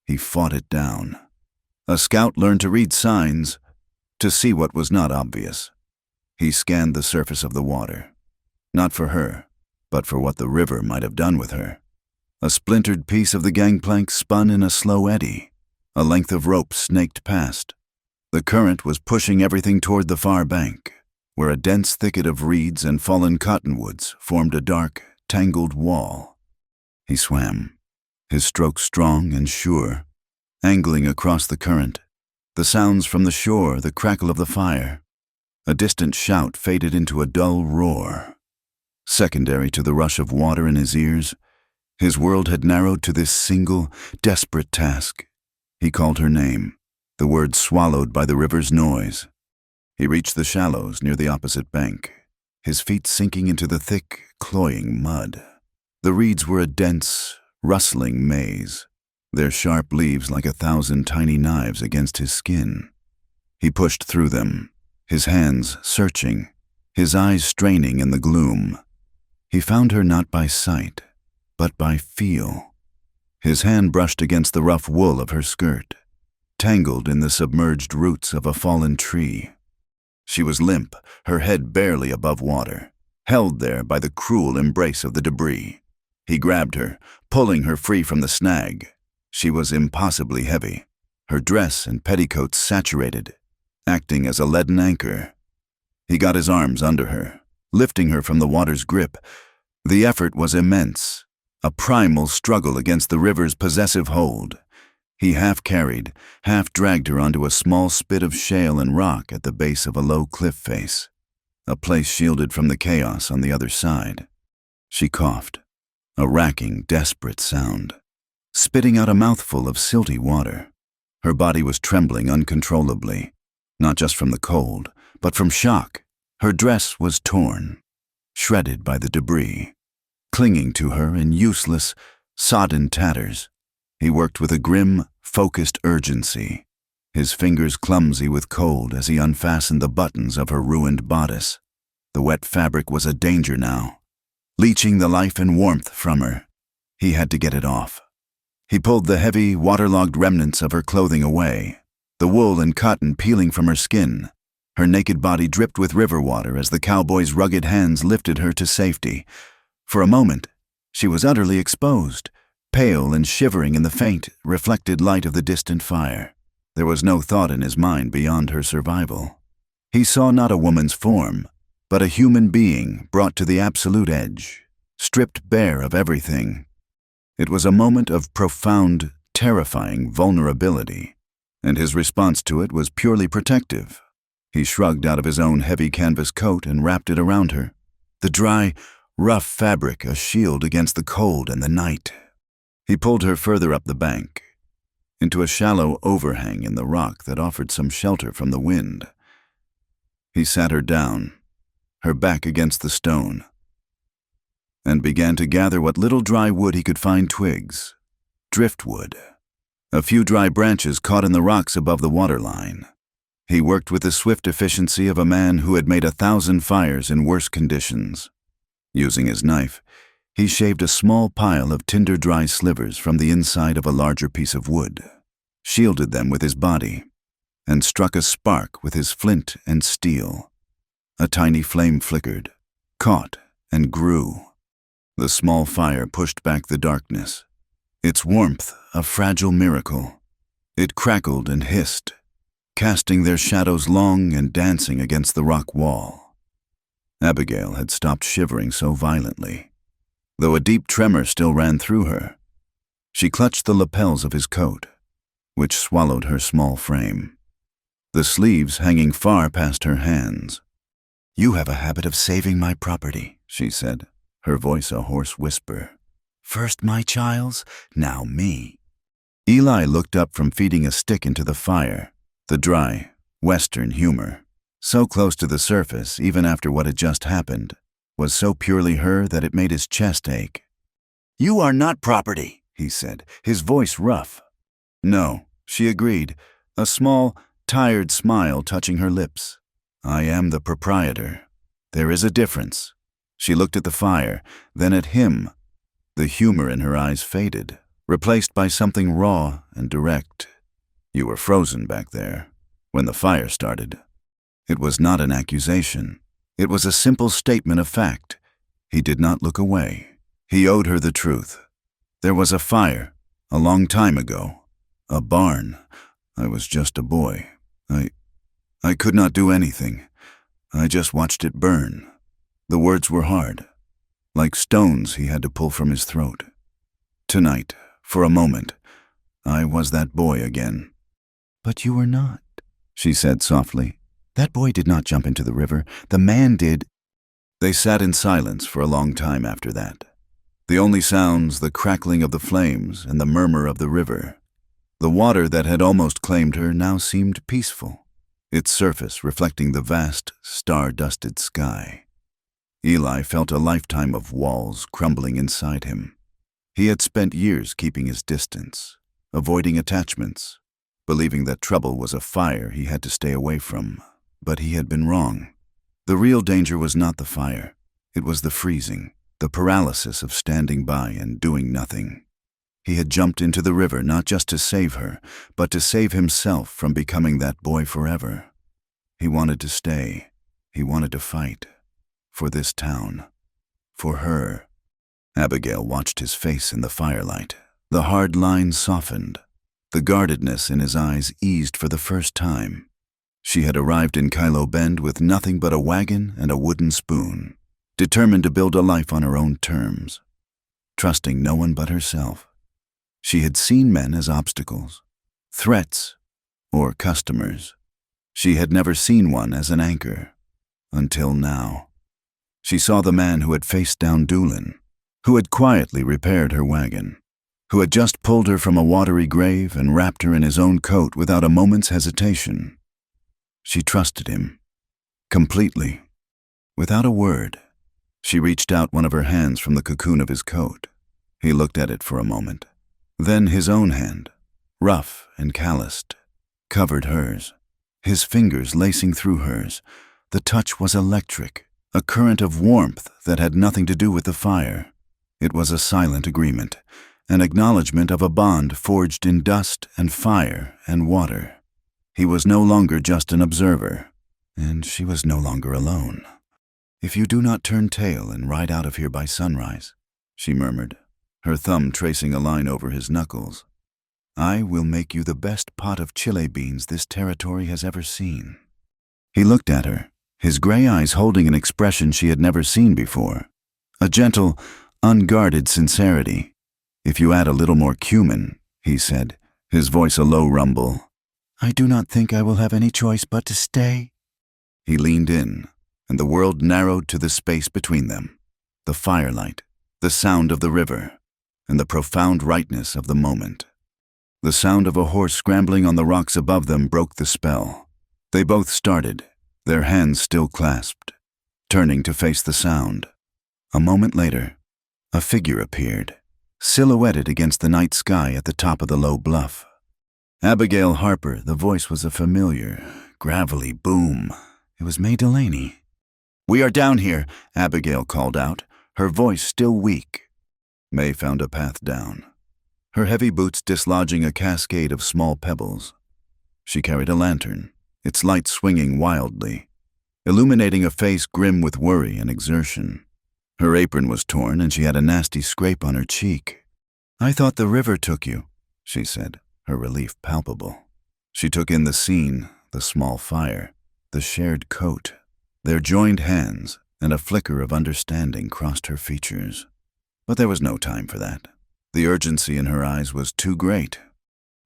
He fought it down. A scout learned to read signs, to see what was not obvious. He scanned the surface of the water, not for her, but for what the river might have done with her. A splintered piece of the gangplank spun in a slow eddy. A length of rope snaked past. The current was pushing everything toward the far bank, where a dense thicket of reeds and fallen cottonwoods formed a dark, tangled wall. He swam, his stroke strong and sure, angling across the current. The sounds from the shore, the crackle of the fire. A distant shout faded into a dull roar. Secondary to the rush of water in his ears, his world had narrowed to this single, desperate task. He called her name, the words swallowed by the river's noise. He reached the shallows near the opposite bank, his feet sinking into the thick, cloying mud. The reeds were a dense, rustling maze, their sharp leaves like 1,000 tiny knives against his skin. He pushed through them, his hands searching, his eyes straining in the gloom. He found her not by sight, but by feel. His hand brushed against the rough wool of her skirt, tangled in the submerged roots of a fallen tree. She was limp, her head barely above water, held there by the cruel embrace of the debris. He grabbed her, pulling her free from the snag. She was impossibly heavy, her dress and petticoats saturated, acting as a leaden anchor. He got his arms under her, lifting her from the water's grip. The effort was immense. A primal struggle against the river's possessive hold. He half carried, half dragged her onto a small spit of shale and rock at the base of a low cliff face, a place shielded from the chaos on the other side. She coughed, a racking, desperate sound, spitting out a mouthful of silty water. Her body was trembling uncontrollably, not just from the cold, but from shock. Her dress was torn, shredded by the debris, clinging to her in useless, sodden tatters. He worked with a grim, focused urgency, his fingers clumsy with cold as he unfastened the buttons of her ruined bodice. The wet fabric was a danger now, leaching the life and warmth from her. He had to get it off. He pulled the heavy, waterlogged remnants of her clothing away, the wool and cotton peeling from her skin. Her naked body dripped with river water as the cowboy's rugged hands lifted her to safety. For a moment, she was utterly exposed, pale and shivering in the faint, reflected light of the distant fire. There was no thought in his mind beyond her survival. He saw not a woman's form, but a human being brought to the absolute edge, stripped bare of everything. It was a moment of profound, terrifying vulnerability, and his response to it was purely protective. He shrugged out of his own heavy canvas coat and wrapped it around her, the dry, rough fabric a shield against the cold and the night. He pulled her further up the bank, into a shallow overhang in the rock that offered some shelter from the wind. He sat her down, her back against the stone, and began to gather what little dry wood he could find: twigs, driftwood, a few dry branches caught in the rocks above the waterline. He worked with the swift efficiency of a man who had made 1,000 fires in worse conditions. Using his knife, he shaved a small pile of tinder-dry slivers from the inside of a larger piece of wood, shielded them with his body, and struck a spark with his flint and steel. A tiny flame flickered, caught, and grew. The small fire pushed back the darkness, its warmth a fragile miracle. It crackled and hissed, casting their shadows long and dancing against the rock wall. Abigail had stopped shivering so violently, though a deep tremor still ran through her. She clutched the lapels of his coat, which swallowed her small frame, the sleeves hanging far past her hands. "You have a habit of saving my property," she said, her voice a hoarse whisper. "First my child's, now me." Eli looked up from feeding a stick into the fire, the dry, Western humor, so close to the surface even after what had just happened, was so purely her that it made his chest ache. "You are not property," he said, his voice rough. "No," she agreed, a small, tired smile touching her lips. "I am the proprietor. There is a difference." She looked at the fire, then at him. The humor in her eyes faded, replaced by something raw and direct. "You were frozen back there when the fire started." It was not an accusation. It was a simple statement of fact. He did not look away. He owed her the truth. "There was a fire, a long time ago. A barn. I was just a boy. I could not do anything. I just watched it burn." The words were hard, like stones he had to pull from his throat. "Tonight, for a moment, I was that boy again." "But you were not," she said softly. "That boy did not jump into the river. The man did." They sat in silence for a long time after that. The only sounds, the crackling of the flames and the murmur of the river. The water that had almost claimed her now seemed peaceful, its surface reflecting the vast, star-dusted sky. Eli felt a lifetime of walls crumbling inside him. He had spent years keeping his distance, avoiding attachments, believing that trouble was a fire he had to stay away from. But he had been wrong. The real danger was not the fire. It was the freezing, the paralysis of standing by and doing nothing. He had jumped into the river not just to save her, but to save himself from becoming that boy forever. He wanted to stay. He wanted to fight. For this town. For her. Abigail watched his face in the firelight. The hard lines softened. The guardedness in his eyes eased for the first time. She had arrived in Kylo Bend with nothing but a wagon and a wooden spoon, determined to build a life on her own terms, trusting no one but herself. She had seen men as obstacles, threats, or customers. She had never seen one as an anchor, until now. She saw the man who had faced down Doolin, who had quietly repaired her wagon, who had just pulled her from a watery grave and wrapped her in his own coat without a moment's hesitation. She trusted him, completely. Without a word, she reached out one of her hands from the cocoon of his coat. He looked at it for a moment. Then his own hand, rough and calloused, covered hers, his fingers lacing through hers. The touch was electric, a current of warmth that had nothing to do with the fire. It was a silent agreement, an acknowledgement of a bond forged in dust and fire and water. He was no longer just an observer, and she was no longer alone. "If you do not turn tail and ride out of here by sunrise," she murmured, her thumb tracing a line over his knuckles, "I will make you the best pot of chile beans this territory has ever seen." He looked at her, his gray eyes holding an expression she had never seen before, a gentle, unguarded sincerity. "If you add a little more cumin," he said, his voice a low rumble, "I do not think I will have any choice but to stay." He leaned in, and the world narrowed to the space between them, the firelight, the sound of the river, and the profound rightness of the moment. The sound of a horse scrambling on the rocks above them broke the spell. They both started, their hands still clasped, turning to face the sound. A moment later, a figure appeared, silhouetted against the night sky at the top of the low bluff. Abigail Harper, the voice was a familiar, gravelly boom. It was May Delaney. "We are down here," Abigail called out, her voice still weak. May found a path down, her heavy boots dislodging a cascade of small pebbles. She carried a lantern, its light swinging wildly, illuminating a face grim with worry and exertion. Her apron was torn and she had a nasty scrape on her cheek. "I thought the river took you," she said, her relief palpable. She took in the scene, the small fire, the shared coat. Their joined hands and a flicker of understanding crossed her features. But there was no time for that. The urgency in her eyes was too great.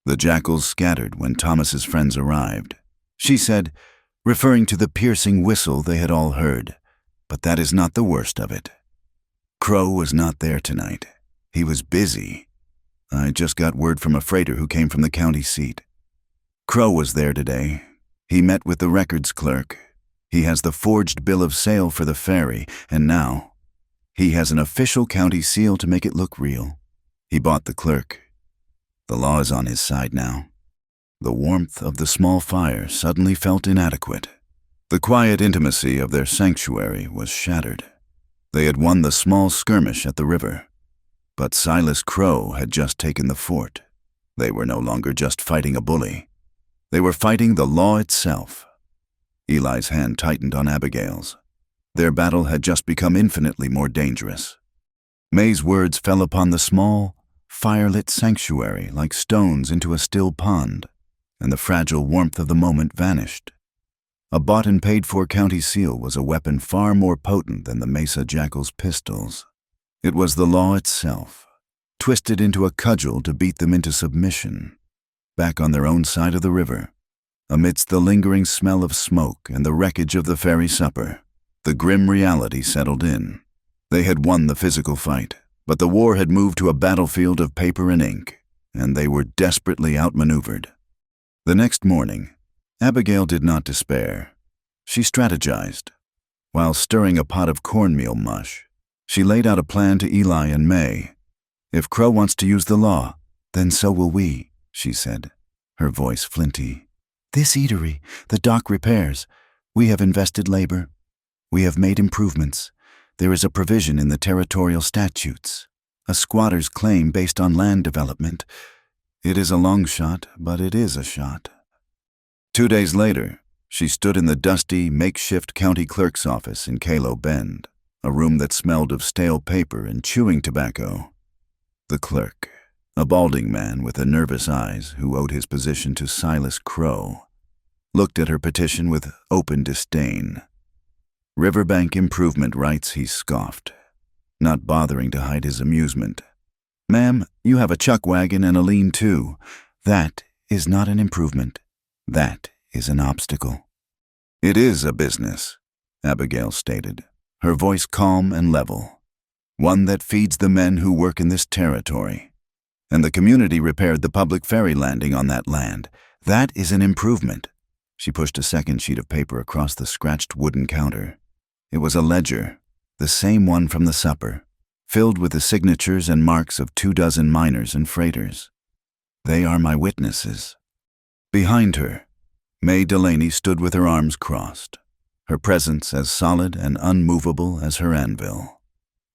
The jackals scattered when Thomas's friends arrived. She said, referring to the piercing whistle they had all heard, "But that is not the worst of it. Crow was not there tonight. He was busy. I just got word from a freighter who came from the county seat. Crow was there today. He met with the records clerk. He has the forged bill of sale for the ferry, and now he has an official county seal to make it look real. He bought the clerk. The law is on his side now." The warmth of the small fire suddenly felt inadequate. The quiet intimacy of their sanctuary was shattered. They had won the small skirmish at the river, but Silas Crow had just taken the fort. They were no longer just fighting a bully. They were fighting the law itself. Eli's hand tightened on Abigail's. Their battle had just become infinitely more dangerous. May's words fell upon the small, firelit sanctuary like stones into a still pond, and the fragile warmth of the moment vanished. A bought and paid for county seal was a weapon far more potent than the Mesa Jackal's pistols. It was the law itself, twisted into a cudgel to beat them into submission. Back on their own side of the river, amidst the lingering smell of smoke and the wreckage of the ferry supper, the grim reality settled in. They had won the physical fight, but the war had moved to a battlefield of paper and ink, and they were desperately outmaneuvered. The next morning, Abigail did not despair. She strategized. While stirring a pot of cornmeal mush, she laid out a plan to Eli and May. "If Crow wants to use the law, then so will we," she said, her voice flinty. "This eatery, the dock repairs, we have invested labor. We have made improvements. There is a provision in the territorial statutes, a squatter's claim based on land development. It is a long shot, but it is a shot." 2 days later, she stood in the dusty, makeshift county clerk's office in Calo Bend, a room that smelled of stale paper and chewing tobacco. The clerk, a balding man with nervous eyes who owed his position to Silas Crow, looked at her petition with open disdain. Riverbank improvement rights, he scoffed, not bothering to hide his amusement. "Ma'am, you have a chuck wagon and a lean-to. That is not an improvement. That is an obstacle." "It is a business," Abigail stated, her voice calm and level. "One that feeds the men who work in this territory. And the community repaired the public ferry landing on that land. That is an improvement. She pushed a second sheet of paper across the scratched wooden counter. It was a ledger, the same one from the supper, filled with the signatures and marks of 24 miners and freighters. They are my witnesses. Behind her, May Delaney stood with her arms crossed, her presence as solid and unmovable as her anvil.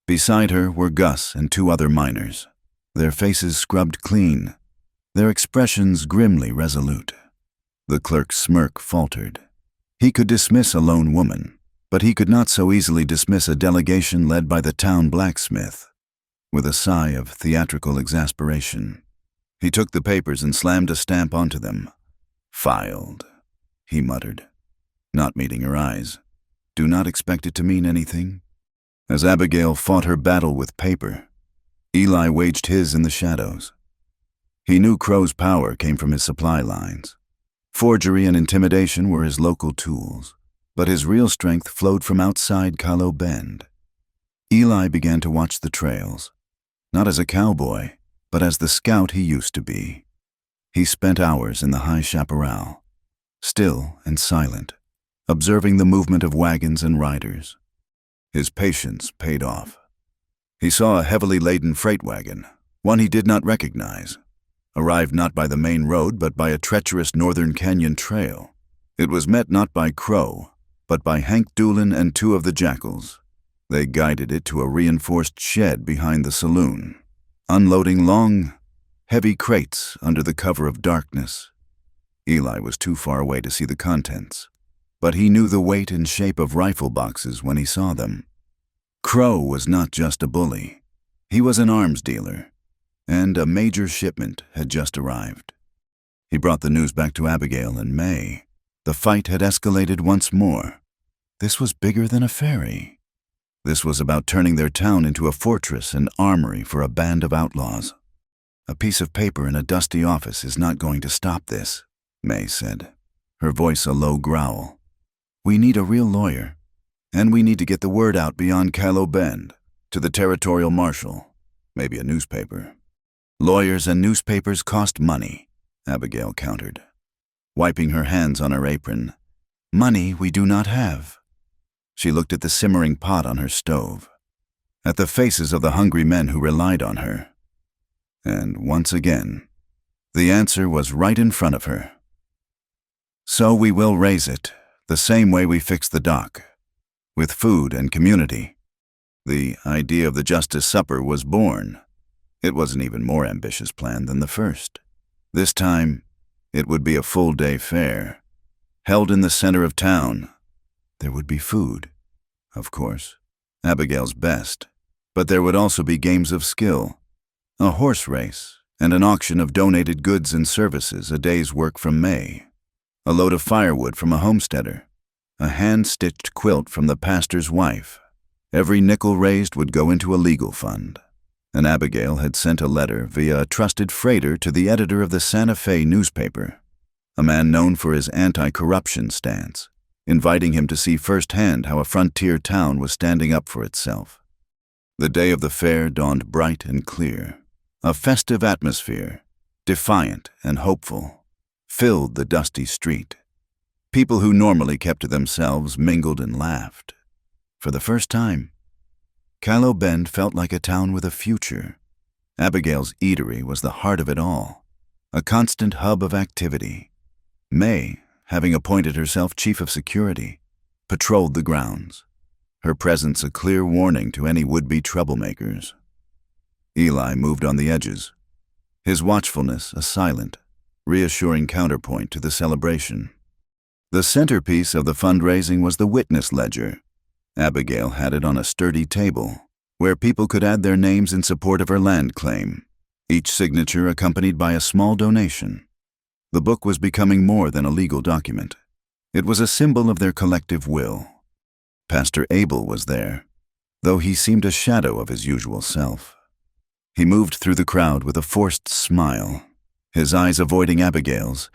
Beside her were Gus and 2 other miners, their faces scrubbed clean, their expressions grimly resolute. The clerk's smirk faltered. He could dismiss a lone woman, but he could not so easily dismiss a delegation led by the town blacksmith. With a sigh of theatrical exasperation, he took the papers and slammed a stamp onto them. "Filed," he muttered, not meeting her eyes. "Do not expect it to mean anything." As Abigail fought her battle with paper, Eli waged his in the shadows. He knew Crow's power came from his supply lines. Forgery and intimidation were his local tools, but his real strength flowed from outside Cowboy Bend. Eli began to watch the trails, not as a cowboy, but as the scout he used to be. He spent hours in the high chaparral, still and silent, observing the movement of wagons and riders. His patience paid off. He saw a heavily laden freight wagon, one he did not recognize, arrived not by the main road but by a treacherous northern canyon trail. It was met not by Crow, but by Hank Doolin and 2 of the jackals. They guided it to a reinforced shed behind the saloon, unloading long, heavy crates under the cover of darkness. Eli was too far away to see the contents, but he knew the weight and shape of rifle boxes when he saw them. Crow was not just a bully. He was an arms dealer, and a major shipment had just arrived. He brought the news back to Abigail and May. The fight had escalated once more. This was bigger than a ferry. This was about turning their town into a fortress and armory for a band of outlaws. "A piece of paper in a dusty office is not going to stop this," May said, her voice a low growl. "We need a real lawyer, and we need to get the word out beyond Cowboy Bend, to the territorial marshal, maybe a newspaper." "Lawyers and newspapers cost money," Abigail countered, wiping her hands on her apron. "Money we do not have." She looked at the simmering pot on her stove, at the faces of the hungry men who relied on her. And once again, the answer was right in front of her. "So we will raise it, the same way we fixed the dock, with food and community." The idea of the Justice Supper was born. It was an even more ambitious plan than the first. This time, it would be a full-day fair, held in the center of town. There would be food, of course, Abigail's best, but there would also be games of skill, a horse race, and an auction of donated goods and services, a day's work from May, a load of firewood from a homesteader, a hand-stitched quilt from the pastor's wife. Every nickel raised would go into a legal fund. And Abigail had sent a letter via a trusted freighter to the editor of the Santa Fe newspaper, a man known for his anti-corruption stance, inviting him to see firsthand how a frontier town was standing up for itself. The day of the fair dawned bright and clear. A festive atmosphere, defiant and hopeful, filled the dusty street. People who normally kept to themselves mingled and laughed. For the first time, Cowboy Bend felt like a town with a future. Abigail's eatery was the heart of it all, a constant hub of activity. May, having appointed herself chief of security, patrolled the grounds, her presence a clear warning to any would-be troublemakers. Eli moved on the edges, his watchfulness a silent, reassuring counterpoint to the celebration. The centerpiece of the fundraising was the witness ledger. Abigail had it on a sturdy table, where people could add their names in support of her land claim, each signature accompanied by a small donation. The book was becoming more than a legal document. It was a symbol of their collective will. Pastor Abel was there, though he seemed a shadow of his usual self. He moved through the crowd with a forced smile, his eyes avoiding Abigail's.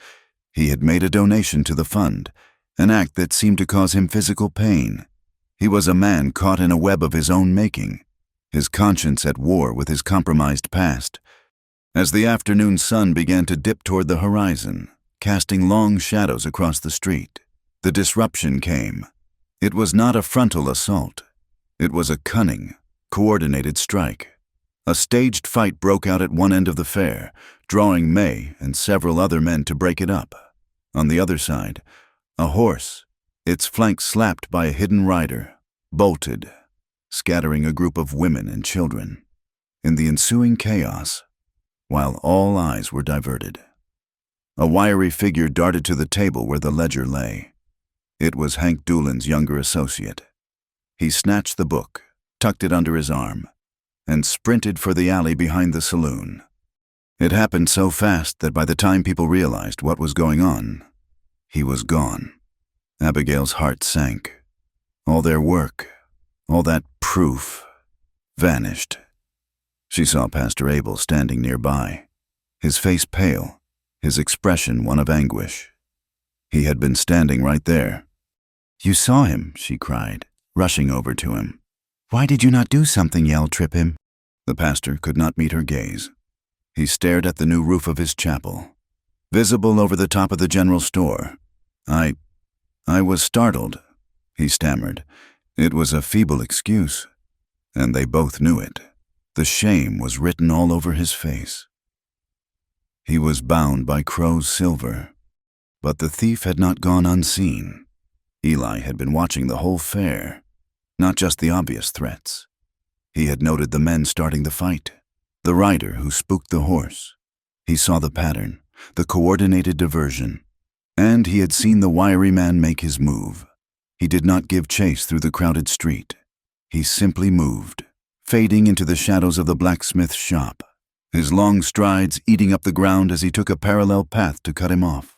He had made a donation to the fund, an act that seemed to cause him physical pain. He was a man caught in a web of his own making, his conscience at war with his compromised past. As the afternoon sun began to dip toward the horizon, casting long shadows across the street, the disruption came. It was not a frontal assault. It was a cunning, coordinated strike. A staged fight broke out at one end of the fair, drawing May and several other men to break it up. On the other side, a horse, its flank slapped by a hidden rider, bolted, scattering a group of women and children. In the ensuing chaos, while all eyes were diverted, a wiry figure darted to the table where the ledger lay. It was Hank Doolin's younger associate. He snatched the book, tucked it under his arm, and sprinted for the alley behind the saloon. It happened so fast that by the time people realized what was going on, he was gone. Abigail's heart sank. All their work, all that proof, vanished. She saw Pastor Abel standing nearby, his face pale, his expression one of anguish. He had been standing right there. "You saw him," she cried, rushing over to him. "Why did you not do something, yelled Trip him?" The pastor could not meet her gaze. He stared at the new roof of his chapel, visible over the top of the general store. I was startled," he stammered. It was a feeble excuse, and they both knew it. The shame was written all over his face. He was bound by Crow's silver, but the thief had not gone unseen. Eli had been watching the whole fair, not just the obvious threats. He had noted the men starting the fight, the rider who spooked the horse. He saw the pattern, the coordinated diversion, and he had seen the wiry man make his move. He did not give chase through the crowded street. He simply moved, fading into the shadows of the blacksmith's shop, his long strides eating up the ground as he took a parallel path to cut him off.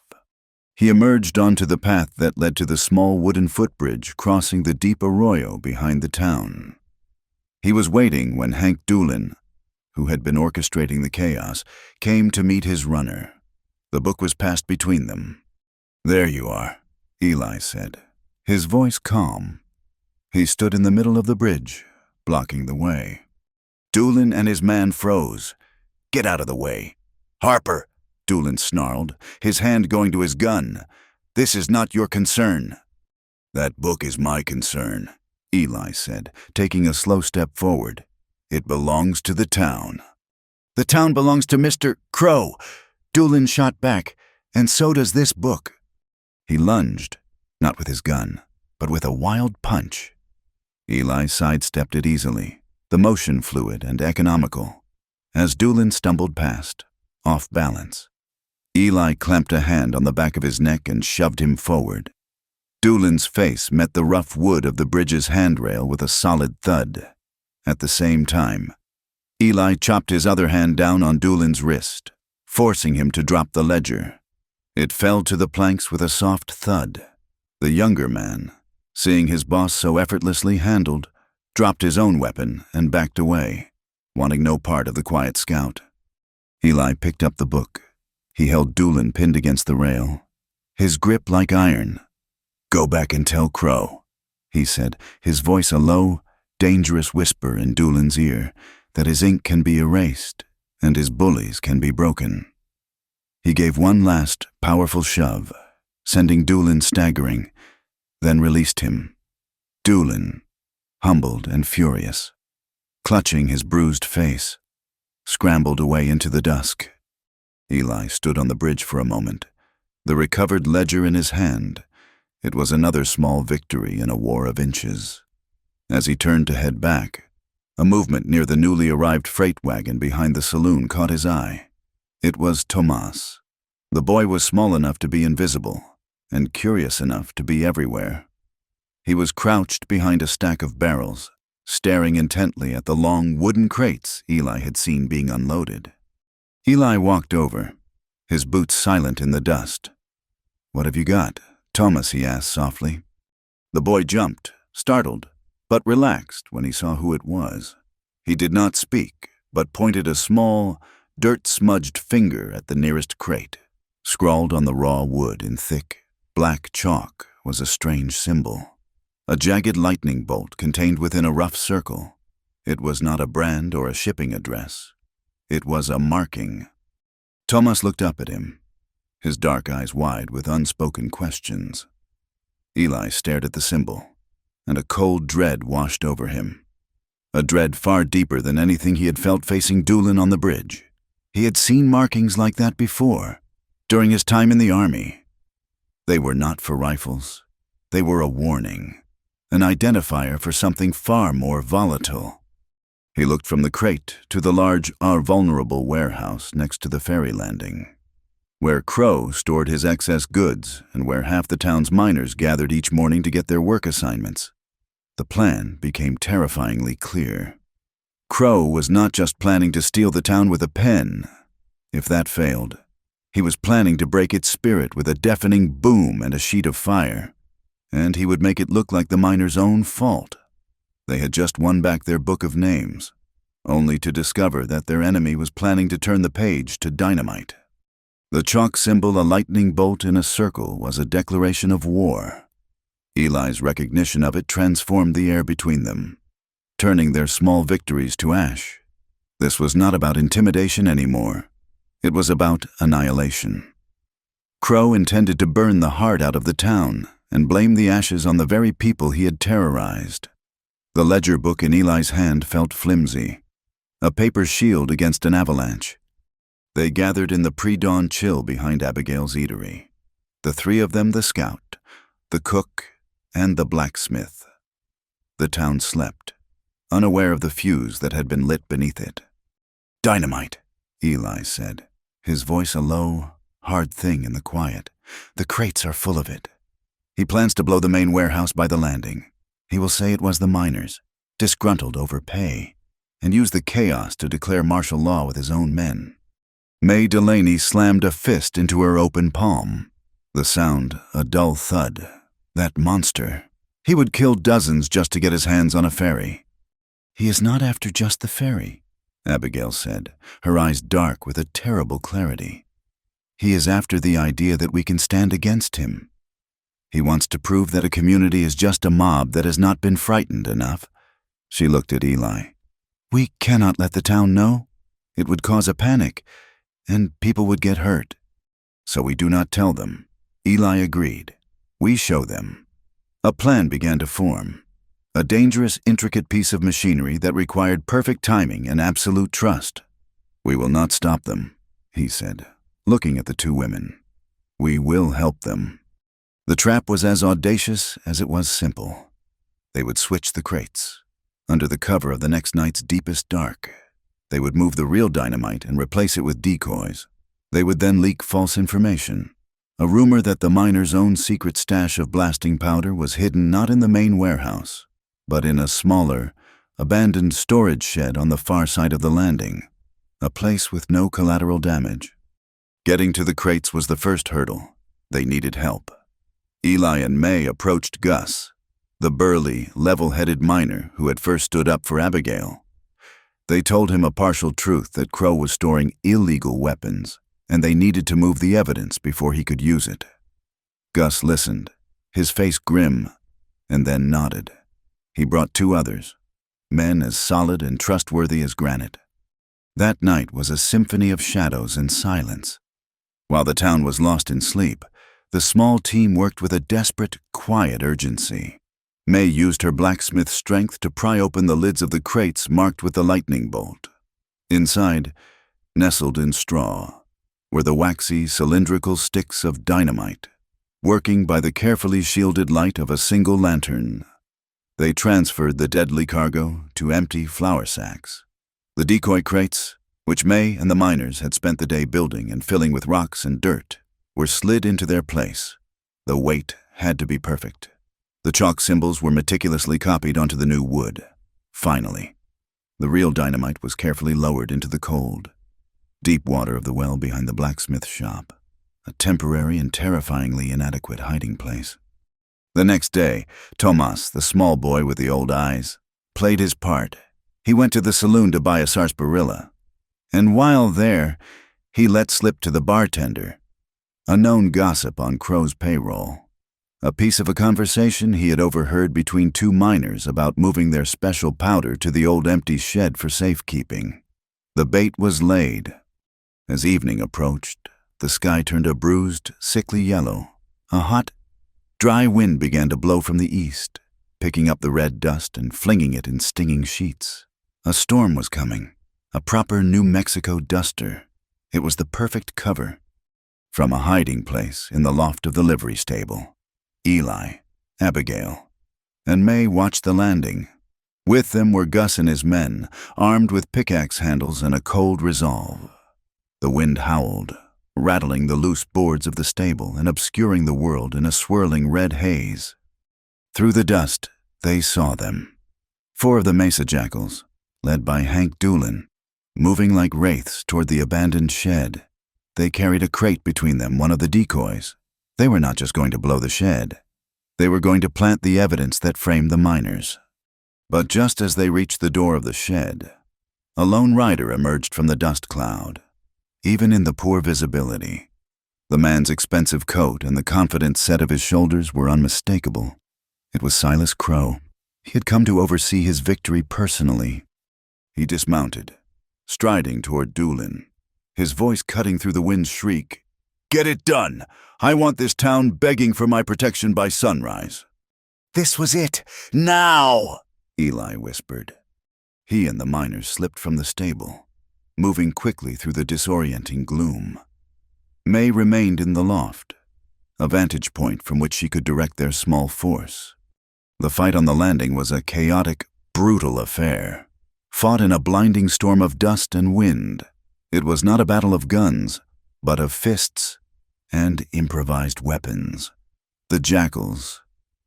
He emerged onto the path that led to the small wooden footbridge crossing the deep arroyo behind the town. He was waiting when Hank Doolin, who had been orchestrating the chaos, came to meet his runner. The book was passed between them. "There you are," Eli said, his voice calm. He stood in the middle of the bridge, blocking the way. Doolin and his man froze. "Get out of the way." "Harper," Doolin snarled, his hand going to his gun. "This is not your concern." "That book is my concern," Eli said, taking a slow step forward. "It belongs to the town." "The town belongs to Mr. Crow," Doolin shot back, "and so does this book." He lunged, not with his gun, but with a wild punch. Eli sidestepped it easily, the motion fluid and economical. As Doolin stumbled past, off balance, Eli clamped a hand on the back of his neck and shoved him forward. Doolin's face met the rough wood of the bridge's handrail with a solid thud. At the same time, Eli chopped his other hand down on Doolin's wrist, forcing him to drop the ledger. It fell to the planks with a soft thud. The younger man, seeing his boss so effortlessly handled, dropped his own weapon and backed away, wanting no part of the quiet scout. Eli picked up the book. He held Doolin pinned against the rail, his grip like iron. "Go back and tell Crow," he said, his voice a low, dangerous whisper in Doolin's ear, that his ink can be erased and his bullies can be broken. He gave one last, powerful shove, sending Doolin staggering, then released him. Doolin, humbled and furious, clutching his bruised face, scrambled away into the dusk. Eli stood on the bridge for a moment, the recovered ledger in his hand. It was another small victory in a war of inches. As he turned to head back, a movement near the newly arrived freight wagon behind the saloon caught his eye. It was Tomas. The boy was small enough to be invisible, and curious enough to be everywhere. He was crouched behind a stack of barrels, staring intently at the long wooden crates Eli had seen being unloaded. Eli walked over, his boots silent in the dust. "What have you got, Thomas?" he asked softly. The boy jumped, startled, but relaxed when he saw who it was. He did not speak, but pointed a small, dirt-smudged finger at the nearest crate. Scrawled on the raw wood in thick, black chalk was a strange symbol. A jagged lightning bolt contained within a rough circle. It was not a brand or a shipping address. It was a marking. Thomas looked up at him, his dark eyes wide with unspoken questions. Eli stared at the symbol, and a cold dread washed over him. A dread far deeper than anything he had felt facing Doolin on the bridge. He had seen markings like that before, during his time in the army. They were not for rifles. They were a warning, an identifier for something far more volatile. He looked from the crate to the large, vulnerable warehouse next to the ferry landing, where Crow stored his excess goods and where half the town's miners gathered each morning to get their work assignments. The plan became terrifyingly clear. Crow was not just planning to steal the town with a pen. If that failed, he was planning to break its spirit with a deafening boom and a sheet of fire, and he would make it look like the miners' own fault. They had just won back their book of names, only to discover that their enemy was planning to turn the page to dynamite. The chalk symbol, a lightning bolt in a circle, was a declaration of war. Eli's recognition of it transformed the air between them, turning their small victories to ash. This was not about intimidation anymore. It was about annihilation. Crow intended to burn the heart out of the town and blame the ashes on the very people he had terrorized. The ledger book in Eli's hand felt flimsy, a paper shield against an avalanche. They gathered in the pre-dawn chill behind Abigail's eatery. The three of them, the scout, the cook, and the blacksmith. The town slept, unaware of the fuse that had been lit beneath it. "Dynamite," Eli said, his voice a low, hard thing in the quiet. "The crates are full of it. He plans to blow the main warehouse by the landing. He will say it was the miners, disgruntled over pay, and use the chaos to declare martial law with his own men." May Delaney slammed a fist into her open palm. The sound, a dull thud. That monster. He would kill dozens just to get his hands on a ferry. "He is not after just the ferry," Abigail said, her eyes dark with a terrible clarity. "He is after the idea that we can stand against him. He wants to prove that a community is just a mob that has not been frightened enough." She looked at Eli. "We cannot let the town know. It would cause a panic, and people would get hurt. So we do not tell them." Eli agreed. "We show them." A plan began to form. A dangerous, intricate piece of machinery that required perfect timing and absolute trust. "We will not stop them," he said, looking at the two women. "We will help them." The trap was as audacious as it was simple. They would switch the crates. Under the cover of the next night's deepest dark, they would move the real dynamite and replace it with decoys. They would then leak false information. A rumor that the miners' own secret stash of blasting powder was hidden not in the main warehouse, but in a smaller, abandoned storage shed on the far side of the landing, a place with no collateral damage. Getting to the crates was the first hurdle. They needed help. Eli and May approached Gus, the burly, level-headed miner who had first stood up for Abigail. They told him a partial truth that Crow was storing illegal weapons, and they needed to move the evidence before he could use it. Gus listened, his face grim, and then nodded. He brought two others, men as solid and trustworthy as granite. That night was a symphony of shadows and silence. While the town was lost in sleep, the small team worked with a desperate, quiet urgency. May used her blacksmith's strength to pry open the lids of the crates marked with the lightning bolt. Inside, nestled in straw, were the waxy, cylindrical sticks of dynamite, working by the carefully shielded light of a single lantern. They transferred the deadly cargo to empty flour sacks. The decoy crates, which May and the miners had spent the day building and filling with rocks and dirt, were slid into their place. The weight had to be perfect. The chalk symbols were meticulously copied onto the new wood. Finally, the real dynamite was carefully lowered into the cold, deep water of the well behind the blacksmith shop, a temporary and terrifyingly inadequate hiding place. The next day, Tomas, the small boy with the old eyes, played his part. He went to the saloon to buy a sarsaparilla, and while there, he let slip to the bartender a known gossip on Crow's payroll, a piece of a conversation he had overheard between two miners about moving their special powder to the old empty shed for safekeeping. The bait was laid. As evening approached, the sky turned a bruised, sickly yellow. A hot, dry wind began to blow from the east, picking up the red dust and flinging it in stinging sheets. A storm was coming, a proper New Mexico duster. It was the perfect cover. From a hiding place in the loft of the livery stable, Eli, Abigail, and May watched the landing. With them were Gus and his men, armed with pickaxe handles and a cold resolve. The wind howled, rattling the loose boards of the stable and obscuring the world in a swirling red haze. Through the dust, they saw them. 4 of the Mesa Jackals, led by Hank Doolin, moving like wraiths toward the abandoned shed. They carried a crate between them, one of the decoys. They were not just going to blow the shed. They were going to plant the evidence that framed the miners. But just as they reached the door of the shed, a lone rider emerged from the dust cloud. Even in the poor visibility, the man's expensive coat and the confident set of his shoulders were unmistakable. It was Silas Crow. He had come to oversee his victory personally. He dismounted, striding toward Doolin, his voice cutting through the wind's shriek. "Get it done! I want this town begging for my protection by sunrise." "This was it! Now!" Eli whispered. He and the miners slipped from the stable, moving quickly through the disorienting gloom. May remained in the loft, a vantage point from which she could direct their small force. The fight on the landing was a chaotic, brutal affair, fought in a blinding storm of dust and wind. It was not a battle of guns, but of fists and improvised weapons. The Jackals,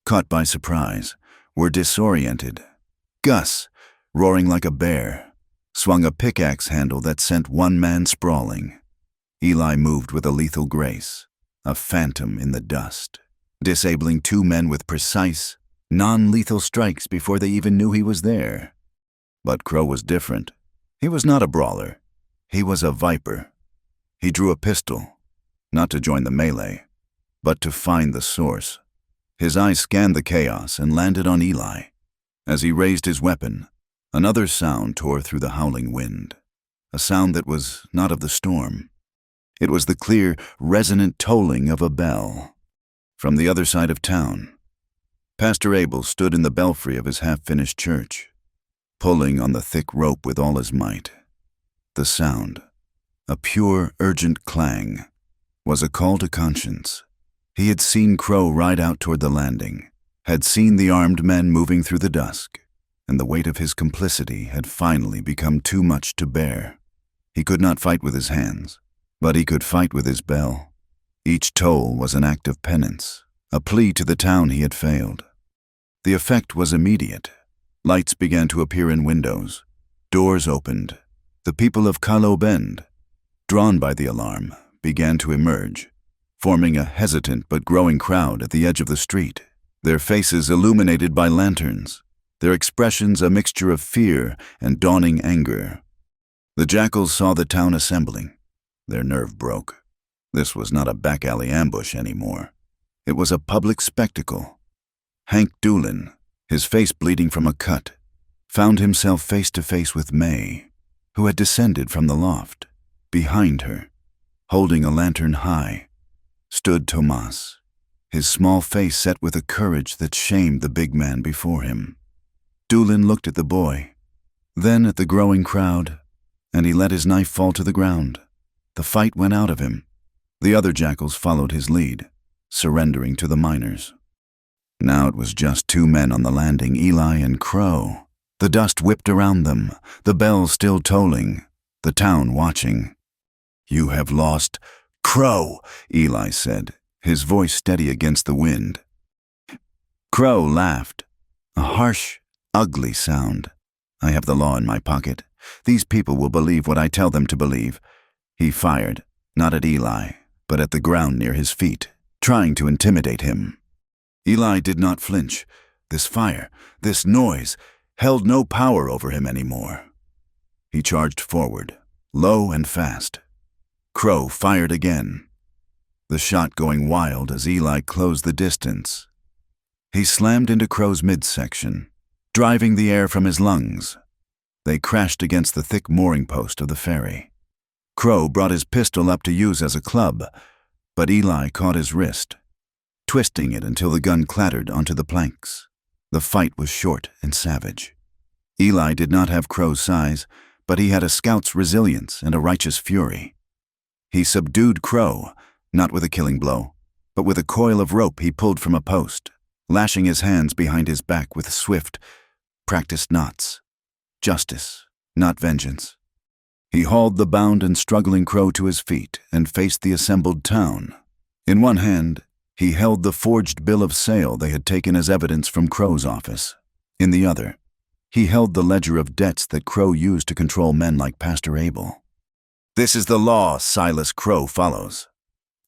caught by surprise, were disoriented. Gus, roaring like a bear, swung a pickaxe handle that sent one man sprawling. Eli moved with a lethal grace, a phantom in the dust, disabling 2 men with precise, non-lethal strikes before they even knew he was there. But Crow was different. He was not a brawler. He was a viper. He drew a pistol, not to join the melee, but to find the source. His eyes scanned the chaos and landed on Eli. As he raised his weapon, another sound tore through the howling wind, a sound that was not of the storm. It was the clear, resonant tolling of a bell. From the other side of town, Pastor Abel stood in the belfry of his half-finished church, pulling on the thick rope with all his might. The sound, a pure, urgent clang, was a call to conscience. He had seen Crow ride out toward the landing, had seen the armed men moving through the dusk, and the weight of his complicity had finally become too much to bear. He could not fight with his hands, but he could fight with his bell. Each toll was an act of penance, a plea to the town he had failed. The effect was immediate. Lights began to appear in windows. Doors opened. The people of Calo Bend, drawn by the alarm, began to emerge, forming a hesitant but growing crowd at the edge of the street, their faces illuminated by lanterns, their expressions a mixture of fear and dawning anger. The Jackals saw the town assembling. Their nerve broke. This was not a back-alley ambush anymore. It was a public spectacle. Hank Doolin, his face bleeding from a cut, found himself face to face with May, who had descended from the loft. Behind her, holding a lantern high, stood Tomas, his small face set with a courage that shamed the big man before him. Doolin looked at the boy, then at the growing crowd, and he let his knife fall to the ground. The fight went out of him. The other Jackals followed his lead, surrendering to the miners. Now it was just 2 men on the landing, Eli and Crow. The dust whipped around them, the bell still tolling, the town watching. "You have lost, Crow," Eli said, his voice steady against the wind. Crow laughed, a harsh, ugly sound. "I have the law in my pocket. These people will believe what I tell them to believe." He fired, not at Eli, but at the ground near his feet, trying to intimidate him. Eli did not flinch. This fire, this noise, held no power over him anymore. He charged forward, low and fast. Crow fired again, the shot going wild as Eli closed the distance. He slammed into Crow's midsection, driving the air from his lungs. They crashed against the thick mooring post of the ferry. Crow brought his pistol up to use as a club, but Eli caught his wrist, twisting it until the gun clattered onto the planks. The fight was short and savage. Eli did not have Crow's size, but he had a scout's resilience and a righteous fury. He subdued Crow, not with a killing blow, but with a coil of rope he pulled from a post, lashing his hands behind his back with swift, practiced knots. Justice, not vengeance. He hauled the bound and struggling Crow to his feet and faced the assembled town. In one hand, he held the forged bill of sale they had taken as evidence from Crow's office. In the other, he held the ledger of debts that Crow used to control men like Pastor Abel. "This is the law Silas Crow follows."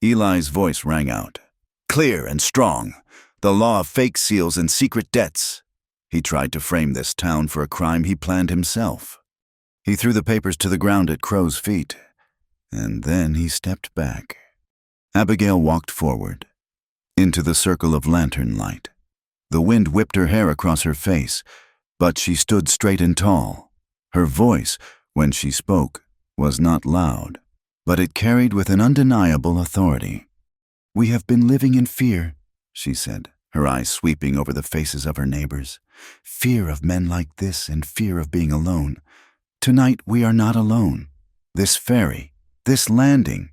Eli's voice rang out, clear and strong, the law of fake seals and secret debts. He tried to frame this town for a crime he planned himself. He threw the papers to the ground at Crow's feet, and then he stepped back. Abigail walked forward, into the circle of lantern light. The wind whipped her hair across her face, but she stood straight and tall. Her voice, when she spoke, was not loud, but it carried with an undeniable authority. "We have been living in fear," she said, her eyes sweeping over the faces of her neighbors. "Fear of men like this and fear of being alone. Tonight we are not alone. This ferry, this landing,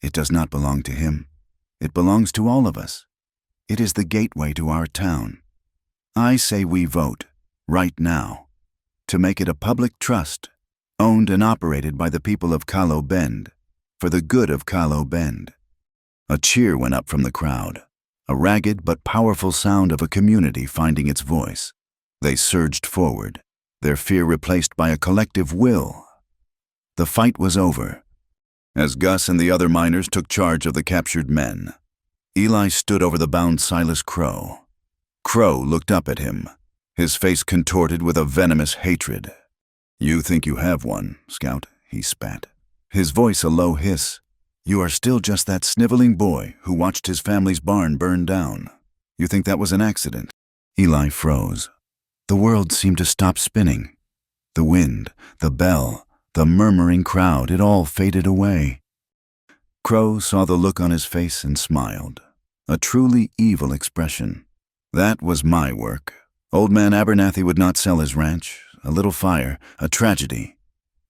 it does not belong to him. It belongs to all of us. It is the gateway to our town. I say we vote, right now, to make it a public trust, owned and operated by the people of Callow Bend, for the good of Callow Bend." A cheer went up from the crowd, a ragged but powerful sound of a community finding its voice. They surged forward, their fear replaced by a collective will. The fight was over. As Gus and the other miners took charge of the captured men, Eli stood over the bound Silas Crow. Crow looked up at him, his face contorted with a venomous hatred. "You think you have one, Scout," he spat, his voice a low hiss. "You are still just that sniveling boy who watched his family's barn burn down. You think that was an accident?" Eli froze. The world seemed to stop spinning. The wind, the bell, the murmuring crowd, it all faded away. Crow saw the look on his face and smiled, a truly evil expression. "That was my work. Old man Abernathy would not sell his ranch. A little fire, a tragedy.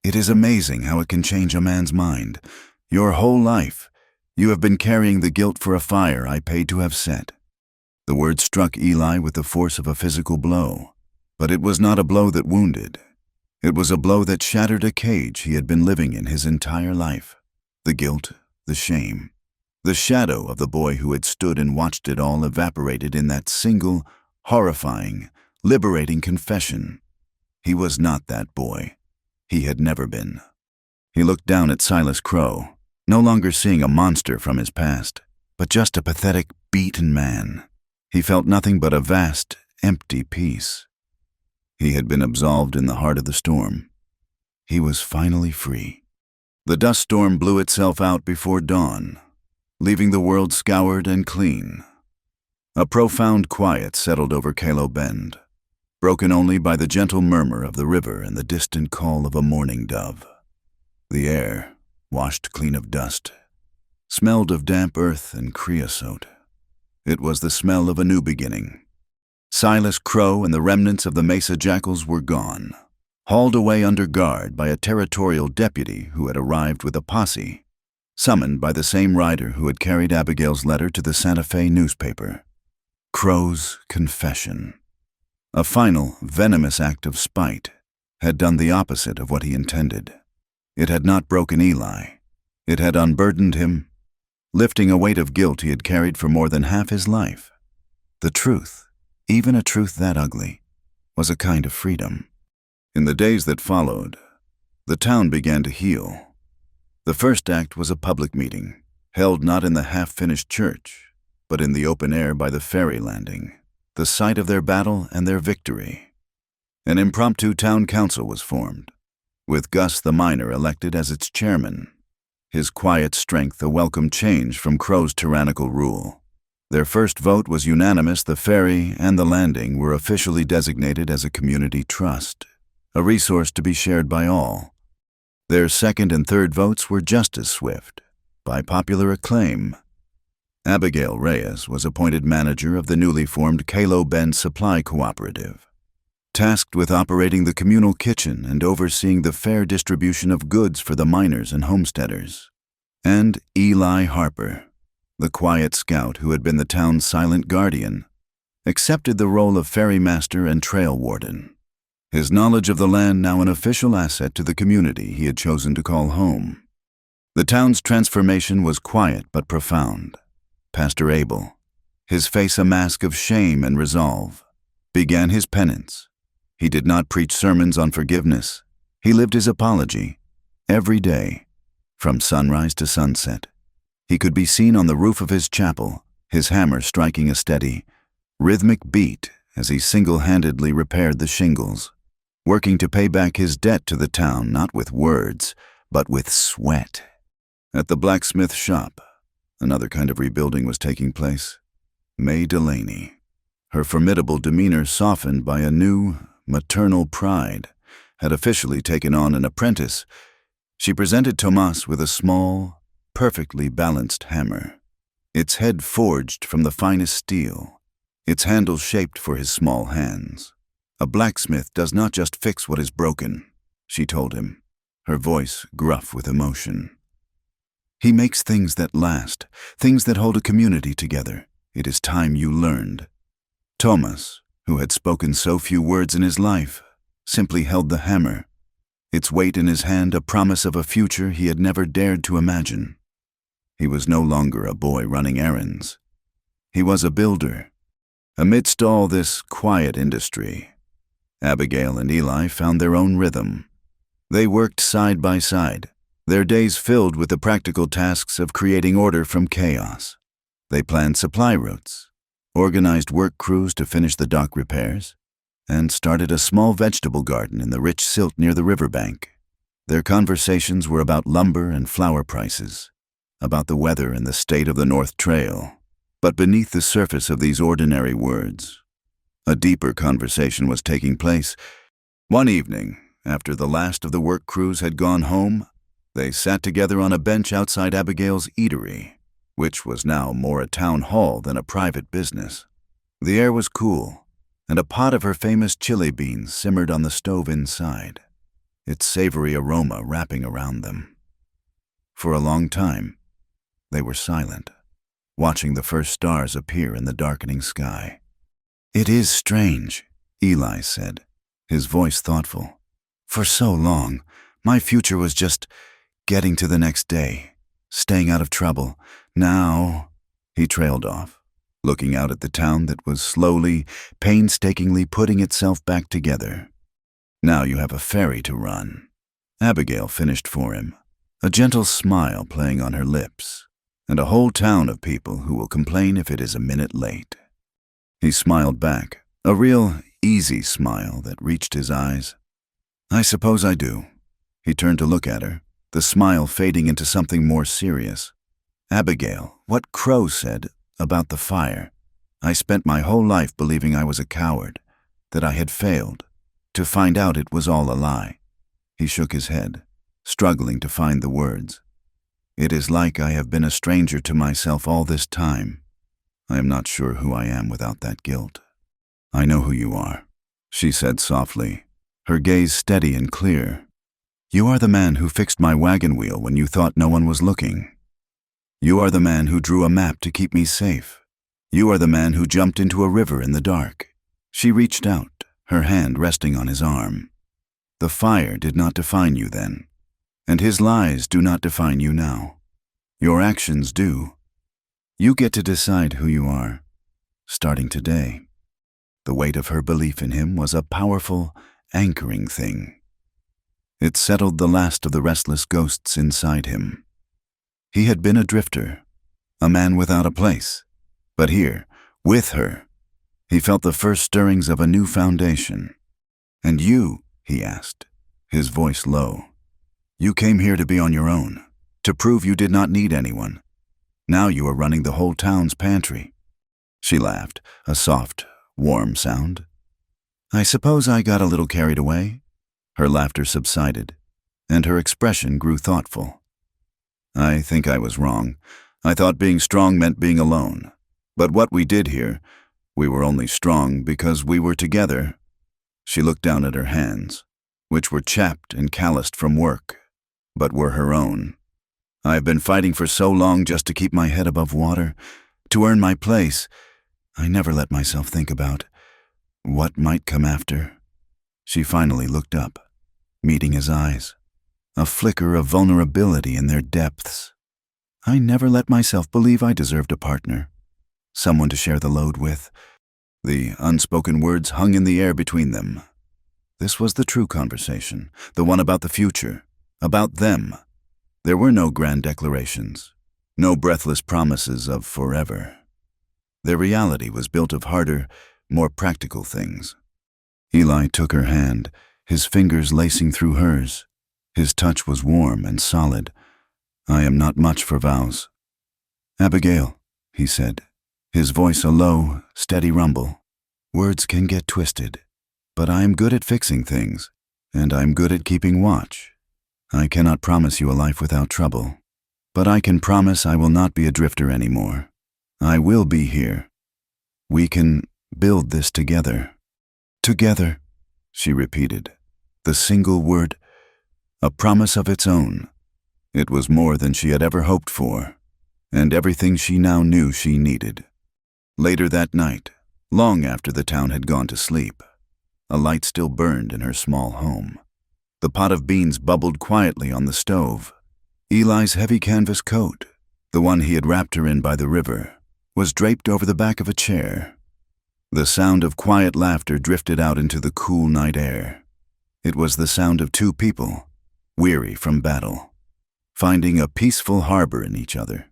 It is amazing how it can change a man's mind. Your whole life, you have been carrying the guilt for a fire I paid to have set." The word struck Eli with the force of a physical blow, but it was not a blow that wounded. It was a blow that shattered a cage he had been living in his entire life. The guilt, the shame, the shadow of the boy who had stood and watched it all evaporated in that single, horrifying, liberating confession. He was not that boy. He had never been. He looked down at Silas Crow, no longer seeing a monster from his past, but just a pathetic, beaten man. He felt nothing but a vast, empty peace. He had been absolved in the heart of the storm. He was finally free. The dust storm blew itself out before dawn, leaving the world scoured and clean. A profound quiet settled over Callow Bend, broken only by the gentle murmur of the river and the distant call of a mourning dove. The air, washed clean of dust, smelled of damp earth and creosote. It was the smell of a new beginning. Silas Crow and the remnants of the Mesa Jackals were gone, hauled away under guard by a territorial deputy who had arrived with a posse, summoned by the same rider who had carried Abigail's letter to the Santa Fe newspaper. Crow's confession. A final, venomous act of spite had done the opposite of what he intended. It had not broken Eli. It had unburdened him, lifting a weight of guilt he had carried for more than half his life. The truth, even a truth that ugly, was a kind of freedom. In the days that followed, the town began to heal. The first act was a public meeting, held not in the half-finished church, but in the open air by the ferry landing, the site of their battle and their victory. An impromptu town council was formed, with Gus the miner elected as its chairman, his quiet strength a welcome change from Crow's tyrannical rule. Their first vote was unanimous. The ferry and the landing were officially designated as a community trust, a resource to be shared by all. Their second and third votes were just as swift, by popular acclaim. Abigail Reyes was appointed manager of the newly formed Kalo Bend Supply Cooperative, tasked with operating the communal kitchen and overseeing the fair distribution of goods for the miners and homesteaders. And Eli Harper, the quiet scout who had been the town's silent guardian, accepted the role of ferrymaster and trail warden, his knowledge of the land now an official asset to the community he had chosen to call home. The town's transformation was quiet but profound. Pastor Abel, his face a mask of shame and resolve, began his penance. He did not preach sermons on forgiveness. He lived his apology every day, from sunrise to sunset. He could be seen on the roof of his chapel, his hammer striking a steady, rhythmic beat as he single-handedly repaired the shingles, working to pay back his debt to the town not with words, but with sweat. At the blacksmith shop, another kind of rebuilding was taking place. May Delaney, her formidable demeanor softened by a new, maternal pride, had officially taken on an apprentice. She presented Tomas with a small, perfectly balanced hammer, its head forged from the finest steel, its handle shaped for his small hands. "A blacksmith does not just fix what is broken," she told him, her voice gruff with emotion. "He makes things that last, things that hold a community together. It is time you learned." Thomas, who had spoken so few words in his life, simply held the hammer, its weight in his hand a promise of a future he had never dared to imagine. He was no longer a boy running errands. He was a builder. Amidst all this quiet industry, Abigail and Eli found their own rhythm. They worked side by side, their days filled with the practical tasks of creating order from chaos. They planned supply routes, organized work crews to finish the dock repairs, and started a small vegetable garden in the rich silt near the riverbank. Their conversations were about lumber and flower prices, about the weather and the state of the North Trail. But beneath the surface of these ordinary words, a deeper conversation was taking place. One evening, after the last of the work crews had gone home, they sat together on a bench outside Abigail's eatery, which was now more a town hall than a private business. The air was cool, and a pot of her famous chili beans simmered on the stove inside, its savory aroma wrapping around them. For a long time, they were silent, watching the first stars appear in the darkening sky. "It is strange," Eli said, his voice thoughtful. "For so long, my future was just getting to the next day, staying out of trouble. Now," he trailed off, looking out at the town that was slowly, painstakingly putting itself back together. "Now you have a ferry to run." Abigail finished for him, a gentle smile playing on her lips, and a whole town of people who will complain if it is a minute late. He smiled back, a real, easy smile that reached his eyes. "I suppose I do." He turned to look at her, the smile fading into something more serious. "Abigail, what Crow said about the fire. I spent my whole life believing I was a coward, that I had failed, to find out it was all a lie." He shook his head, struggling to find the words. "It is like I have been a stranger to myself all this time. I am not sure who I am without that guilt." "I know who you are," she said softly, her gaze steady and clear. "You are the man who fixed my wagon wheel when you thought no one was looking. You are the man who drew a map to keep me safe. You are the man who jumped into a river in the dark." She reached out, her hand resting on his arm. "The fire did not define you then, and his lies do not define you now. Your actions do. You get to decide who you are, starting today." The weight of her belief in him was a powerful, anchoring thing. It settled the last of the restless ghosts inside him. He had been a drifter, a man without a place. But here, with her, he felt the first stirrings of a new foundation. "And you," he asked, his voice low, "you came here to be on your own, to prove you did not need anyone. Now you are running the whole town's pantry." She laughed, a soft, warm sound. "I suppose I got a little carried away." Her laughter subsided, and her expression grew thoughtful. I think I was wrong. I thought being strong meant being alone. But what we did here, we were only strong because we were together. She looked down at her hands, which were chapped and calloused from work, but were her own. I have been fighting for so long just to keep my head above water, to earn my place. I never let myself think about what might come after. She finally looked up, meeting his eyes, a flicker of vulnerability in their depths. I never let myself believe I deserved a partner, someone to share the load with. The unspoken words hung in the air between them. This was the true conversation, the one about the future, about them. There were no grand declarations, no breathless promises of forever. Their reality was built of harder, more practical things. Eli took her hand, his fingers lacing through hers. His touch was warm and solid. I am not much for vows. Abigail, he said, his voice a low, steady rumble. Words can get twisted, but I am good at fixing things, and I'm good at keeping watch. I cannot promise you a life without trouble, but I can promise I will not be a drifter anymore. I will be here. We can build this together. Together, she repeated, the single word, a promise of its own. It was more than she had ever hoped for, and everything she now knew she needed. Later that night, long after the town had gone to sleep, a light still burned in her small home. The pot of beans bubbled quietly on the stove. Eli's heavy canvas coat, the one he had wrapped her in by the river, was draped over the back of a chair. The sound of quiet laughter drifted out into the cool night air. It was the sound of two people, weary from battle, finding a peaceful harbor in each other.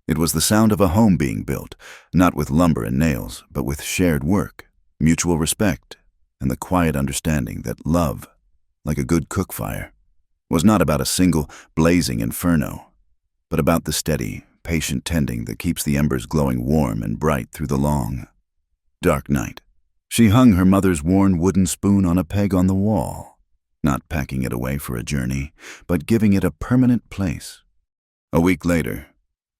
It was the sound of a home being built, not with lumber and nails, but with shared work, mutual respect, and the quiet understanding that love, like a good cook fire, was not about a single blazing inferno, but about the steady, patient tending that keeps the embers glowing warm and bright through the long, dark night. She hung her mother's worn wooden spoon on a peg on the wall, not packing it away for a journey, but giving it a permanent place. A week later,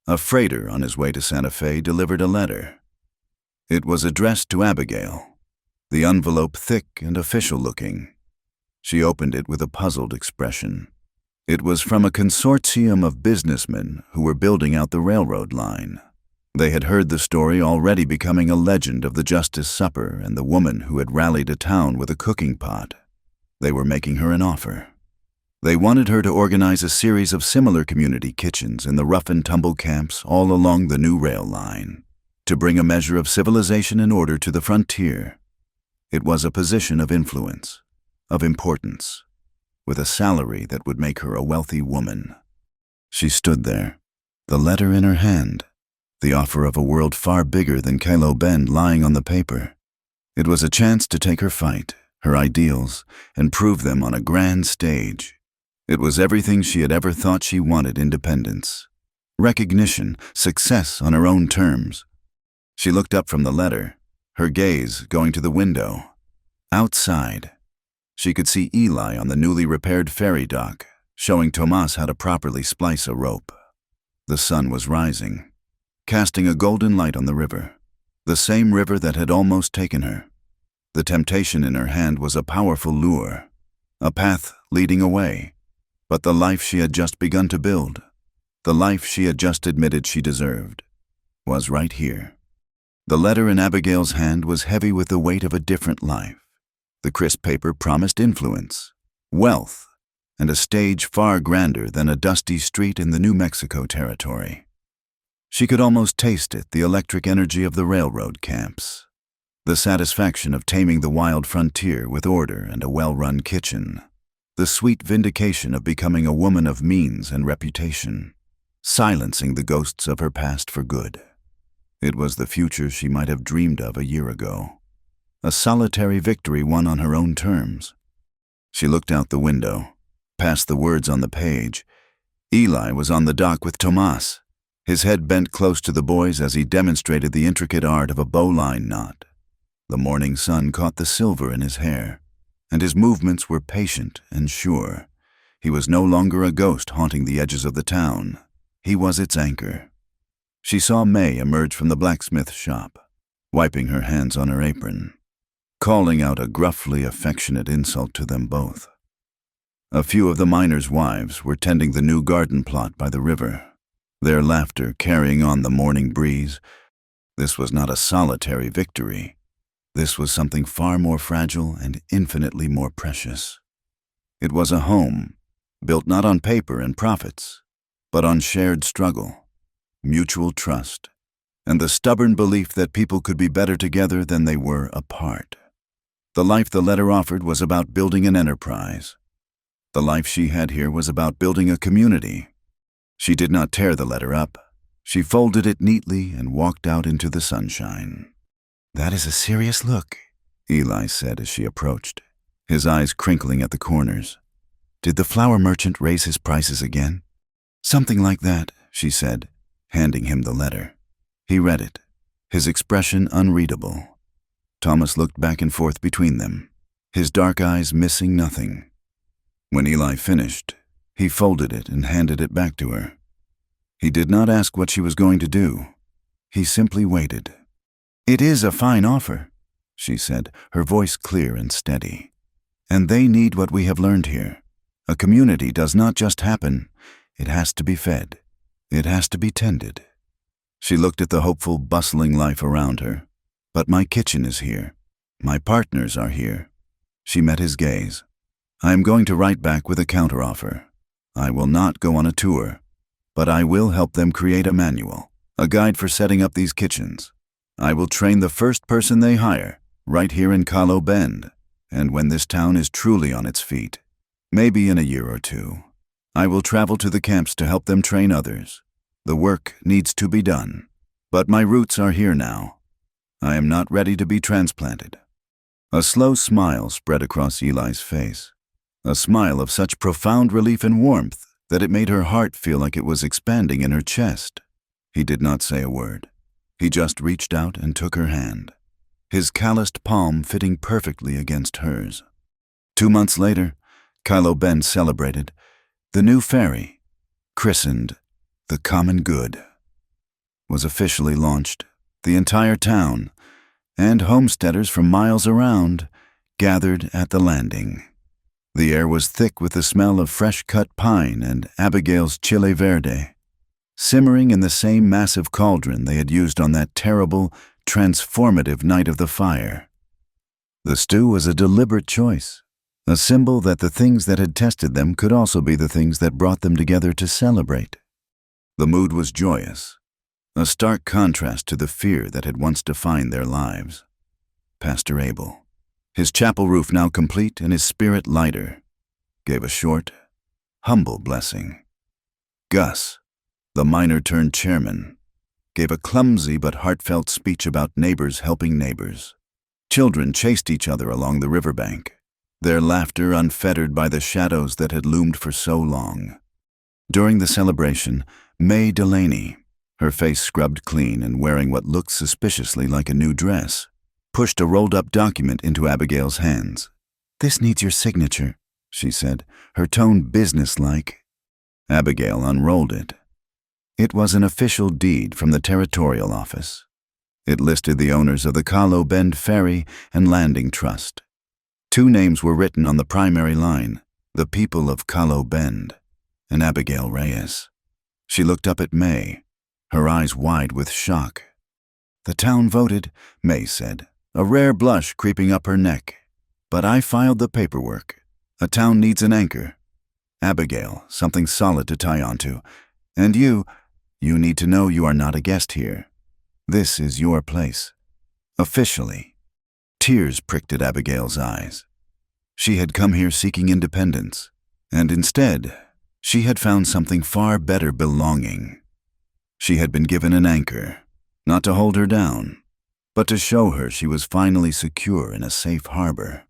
a freighter on his way to Santa Fe delivered a letter. It was addressed to Abigail, the envelope thick and official-looking. She opened it with a puzzled expression. It was from a consortium of businessmen who were building out the railroad line. They had heard the story already becoming a legend of the Justice Supper and the woman who had rallied a town with a cooking pot. They were making her an offer. They wanted her to organize a series of similar community kitchens in the rough-and-tumble camps all along the new rail line, to bring a measure of civilization and order to the frontier. It was a position of influence, of importance, with a salary that would make her a wealthy woman. She stood there, the letter in her hand, the offer of a world far bigger than Kylo Bend lying on the paper. It was a chance to take her fight, her ideals, and prove them on a grand stage. It was everything she had ever thought she wanted: independence, recognition, success on her own terms. She looked up from the letter, her gaze going to the window. Outside, she could see Eli on the newly repaired ferry dock, showing Tomas how to properly splice a rope. The sun was rising, casting a golden light on the river, the same river that had almost taken her. The temptation in her hand was a powerful lure, a path leading away, but the life she had just begun to build, the life she had just admitted she deserved, was right here. The letter in Abigail's hand was heavy with the weight of a different life. The crisp paper promised influence, wealth, and a stage far grander than a dusty street in the New Mexico territory. She could almost taste it, the electric energy of the railroad camps, the satisfaction of taming the wild frontier with order and a well-run kitchen, the sweet vindication of becoming a woman of means and reputation, silencing the ghosts of her past for good. It was the future she might have dreamed of a year ago, a solitary victory won on her own terms. She looked out the window, past the words on the page. Eli was on the dock with Tomas, his head bent close to the boys as he demonstrated the intricate art of a bowline knot. The morning sun caught the silver in his hair, and his movements were patient and sure. He was no longer a ghost haunting the edges of the town. He was its anchor. She saw May emerge from the blacksmith shop, wiping her hands on her apron, calling out a gruffly affectionate insult to them both. A few of the miners' wives were tending the new garden plot by the river, their laughter carrying on the morning breeze. This was not a solitary victory. This was something far more fragile and infinitely more precious. It was a home, built not on paper and profits, but on shared struggle, mutual trust, and the stubborn belief that people could be better together than they were apart. The life the letter offered was about building an enterprise. The life she had here was about building a community. She did not tear the letter up. She folded it neatly and walked out into the sunshine. "That is a serious look," Eli said as she approached, his eyes crinkling at the corners. "Did the flower merchant raise his prices again?" "Something like that," she said, handing him the letter. He read it, his expression unreadable. Thomas looked back and forth between them, his dark eyes missing nothing. When Eli finished, he folded it and handed it back to her. He did not ask what she was going to do. He simply waited. "It is a fine offer," she said, her voice clear and steady. "And they need what we have learned here. A community does not just happen. It has to be fed. It has to be tended." She looked at the hopeful, bustling life around her. "But my kitchen is here. My partners are here." She met his gaze. "I am going to write back with a counteroffer. I will not go on a tour, but I will help them create a manual, a guide for setting up these kitchens. I will train the first person they hire, right here in Cowboy Bend, and when this town is truly on its feet, maybe in a year or two, I will travel to the camps to help them train others. The work needs to be done, but my roots are here now. I am not ready to be transplanted." A slow smile spread across Eli's face, a smile of such profound relief and warmth that it made her heart feel like it was expanding in her chest. He did not say a word. He just reached out and took her hand, his calloused palm fitting perfectly against hers. 2 months later, Cowboy Bend celebrated. The new ferry, christened the Common Good, was officially launched. The entire town, and homesteaders from miles around, gathered at the landing. The air was thick with the smell of fresh-cut pine and Abigail's chile verde, simmering in the same massive cauldron they had used on that terrible, transformative night of the fire. The stew was a deliberate choice, a symbol that the things that had tested them could also be the things that brought them together to celebrate. The mood was joyous, a stark contrast to the fear that had once defined their lives. Pastor Abel, his chapel roof now complete and his spirit lighter, gave a short, humble blessing. Gus, the miner-turned-chairman, gave a clumsy but heartfelt speech about neighbors helping neighbors. Children chased each other along the riverbank, their laughter unfettered by the shadows that had loomed for so long. During the celebration, May Delaney, her face scrubbed clean and wearing what looked suspiciously like a new dress, pushed a rolled-up document into Abigail's hands. "This needs your signature," she said, her tone businesslike. Abigail unrolled it. It was an official deed from the territorial office. It listed the owners of the Cowboy Bend Ferry and Landing Trust. 2 names were written on the primary line, the people of Cowboy Bend, and Abigail Reyes. She looked up at May, her eyes wide with shock. "The town voted," May said, a rare blush creeping up her neck. "But I filed the paperwork. A town needs an anchor. Abigail, something solid to tie onto. And you need to know you are not a guest here. This is your place. Officially." Tears pricked at Abigail's eyes. She had come here seeking independence, and instead, she had found something far better: belonging. She had been given an anchor, not to hold her down, but to show her she was finally secure in a safe harbor.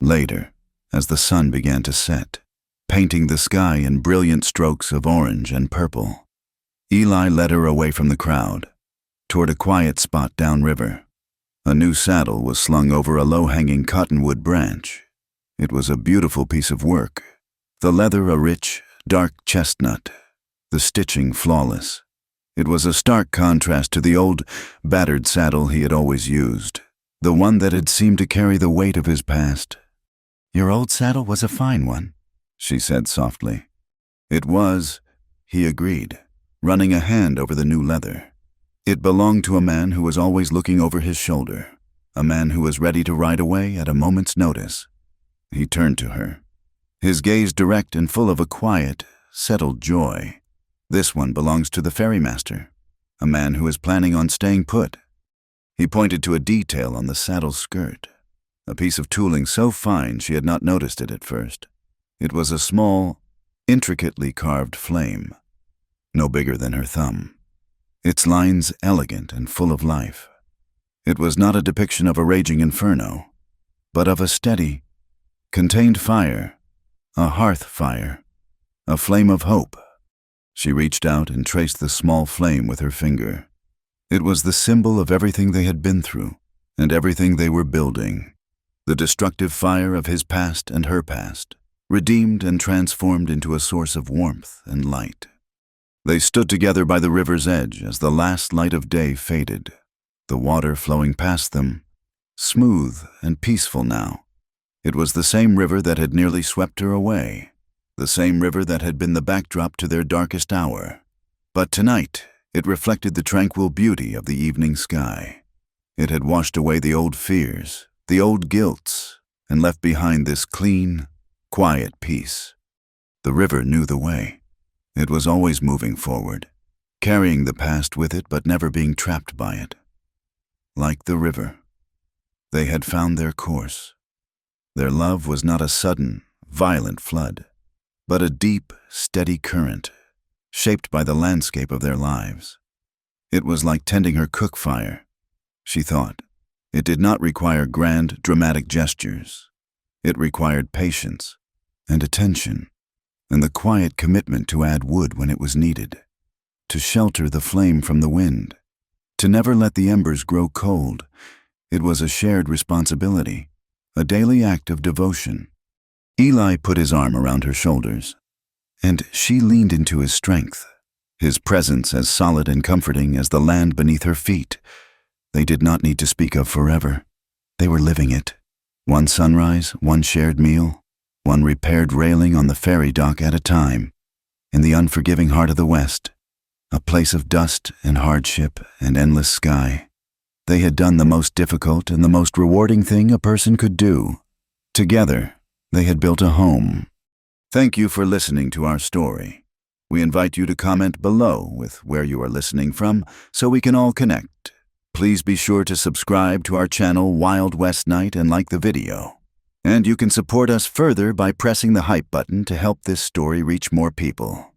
Later, as the sun began to set, painting the sky in brilliant strokes of orange and purple, Eli led her away from the crowd, toward a quiet spot downriver. A new saddle was slung over a low-hanging cottonwood branch. It was a beautiful piece of work. The leather a rich, dark chestnut, the stitching flawless. It was a stark contrast to the old, battered saddle he had always used, the one that had seemed to carry the weight of his past. Your old saddle was a fine one, she said softly. It was, he agreed, running a hand over the new leather. It belonged to a man who was always looking over his shoulder, a man who was ready to ride away at a moment's notice. He turned to her, his gaze direct and full of a quiet, settled joy. This one belongs to the ferrymaster, a man who is planning on staying put. He pointed to a detail on the saddle's skirt, a piece of tooling so fine she had not noticed it at first. It was a small, intricately carved flame, no bigger than her thumb, its lines elegant and full of life. It was not a depiction of a raging inferno, but of a steady, contained fire, a hearth fire, a flame of hope. She reached out and traced the small flame with her finger. It was the symbol of everything they had been through and everything they were building. The destructive fire of his past and her past, redeemed and transformed into a source of warmth and light. They stood together by the river's edge as the last light of day faded, the water flowing past them, smooth and peaceful now. It was the same river that had nearly swept her away, the same river that had been the backdrop to their darkest hour. But tonight, it reflected the tranquil beauty of the evening sky. It had washed away the old fears, the old guilts, and left behind this clean, quiet peace. The river knew the way. It was always moving forward, carrying the past with it but never being trapped by it. Like the river, they had found their course. Their love was not a sudden, violent flood, but a deep, steady current, shaped by the landscape of their lives. It was like tending her cook fire, she thought. It did not require grand, dramatic gestures. It required patience and attention, and the quiet commitment to add wood when it was needed, to shelter the flame from the wind, to never let the embers grow cold. It was a shared responsibility, a daily act of devotion. Eli put his arm around her shoulders, and she leaned into his strength, his presence as solid and comforting as the land beneath her feet. They did not need to speak of forever. They were living it. One sunrise, one shared meal, one repaired railing on the ferry dock at a time. In the unforgiving heart of the West, a place of dust and hardship and endless sky, they had done the most difficult and the most rewarding thing a person could do. Together, they had built a home. Thank you for listening to our story. We invite you to comment below with where you are listening from so we can all connect. Please be sure to subscribe to our channel Wild West Night and like the video. And you can support us further by pressing the hype button to help this story reach more people.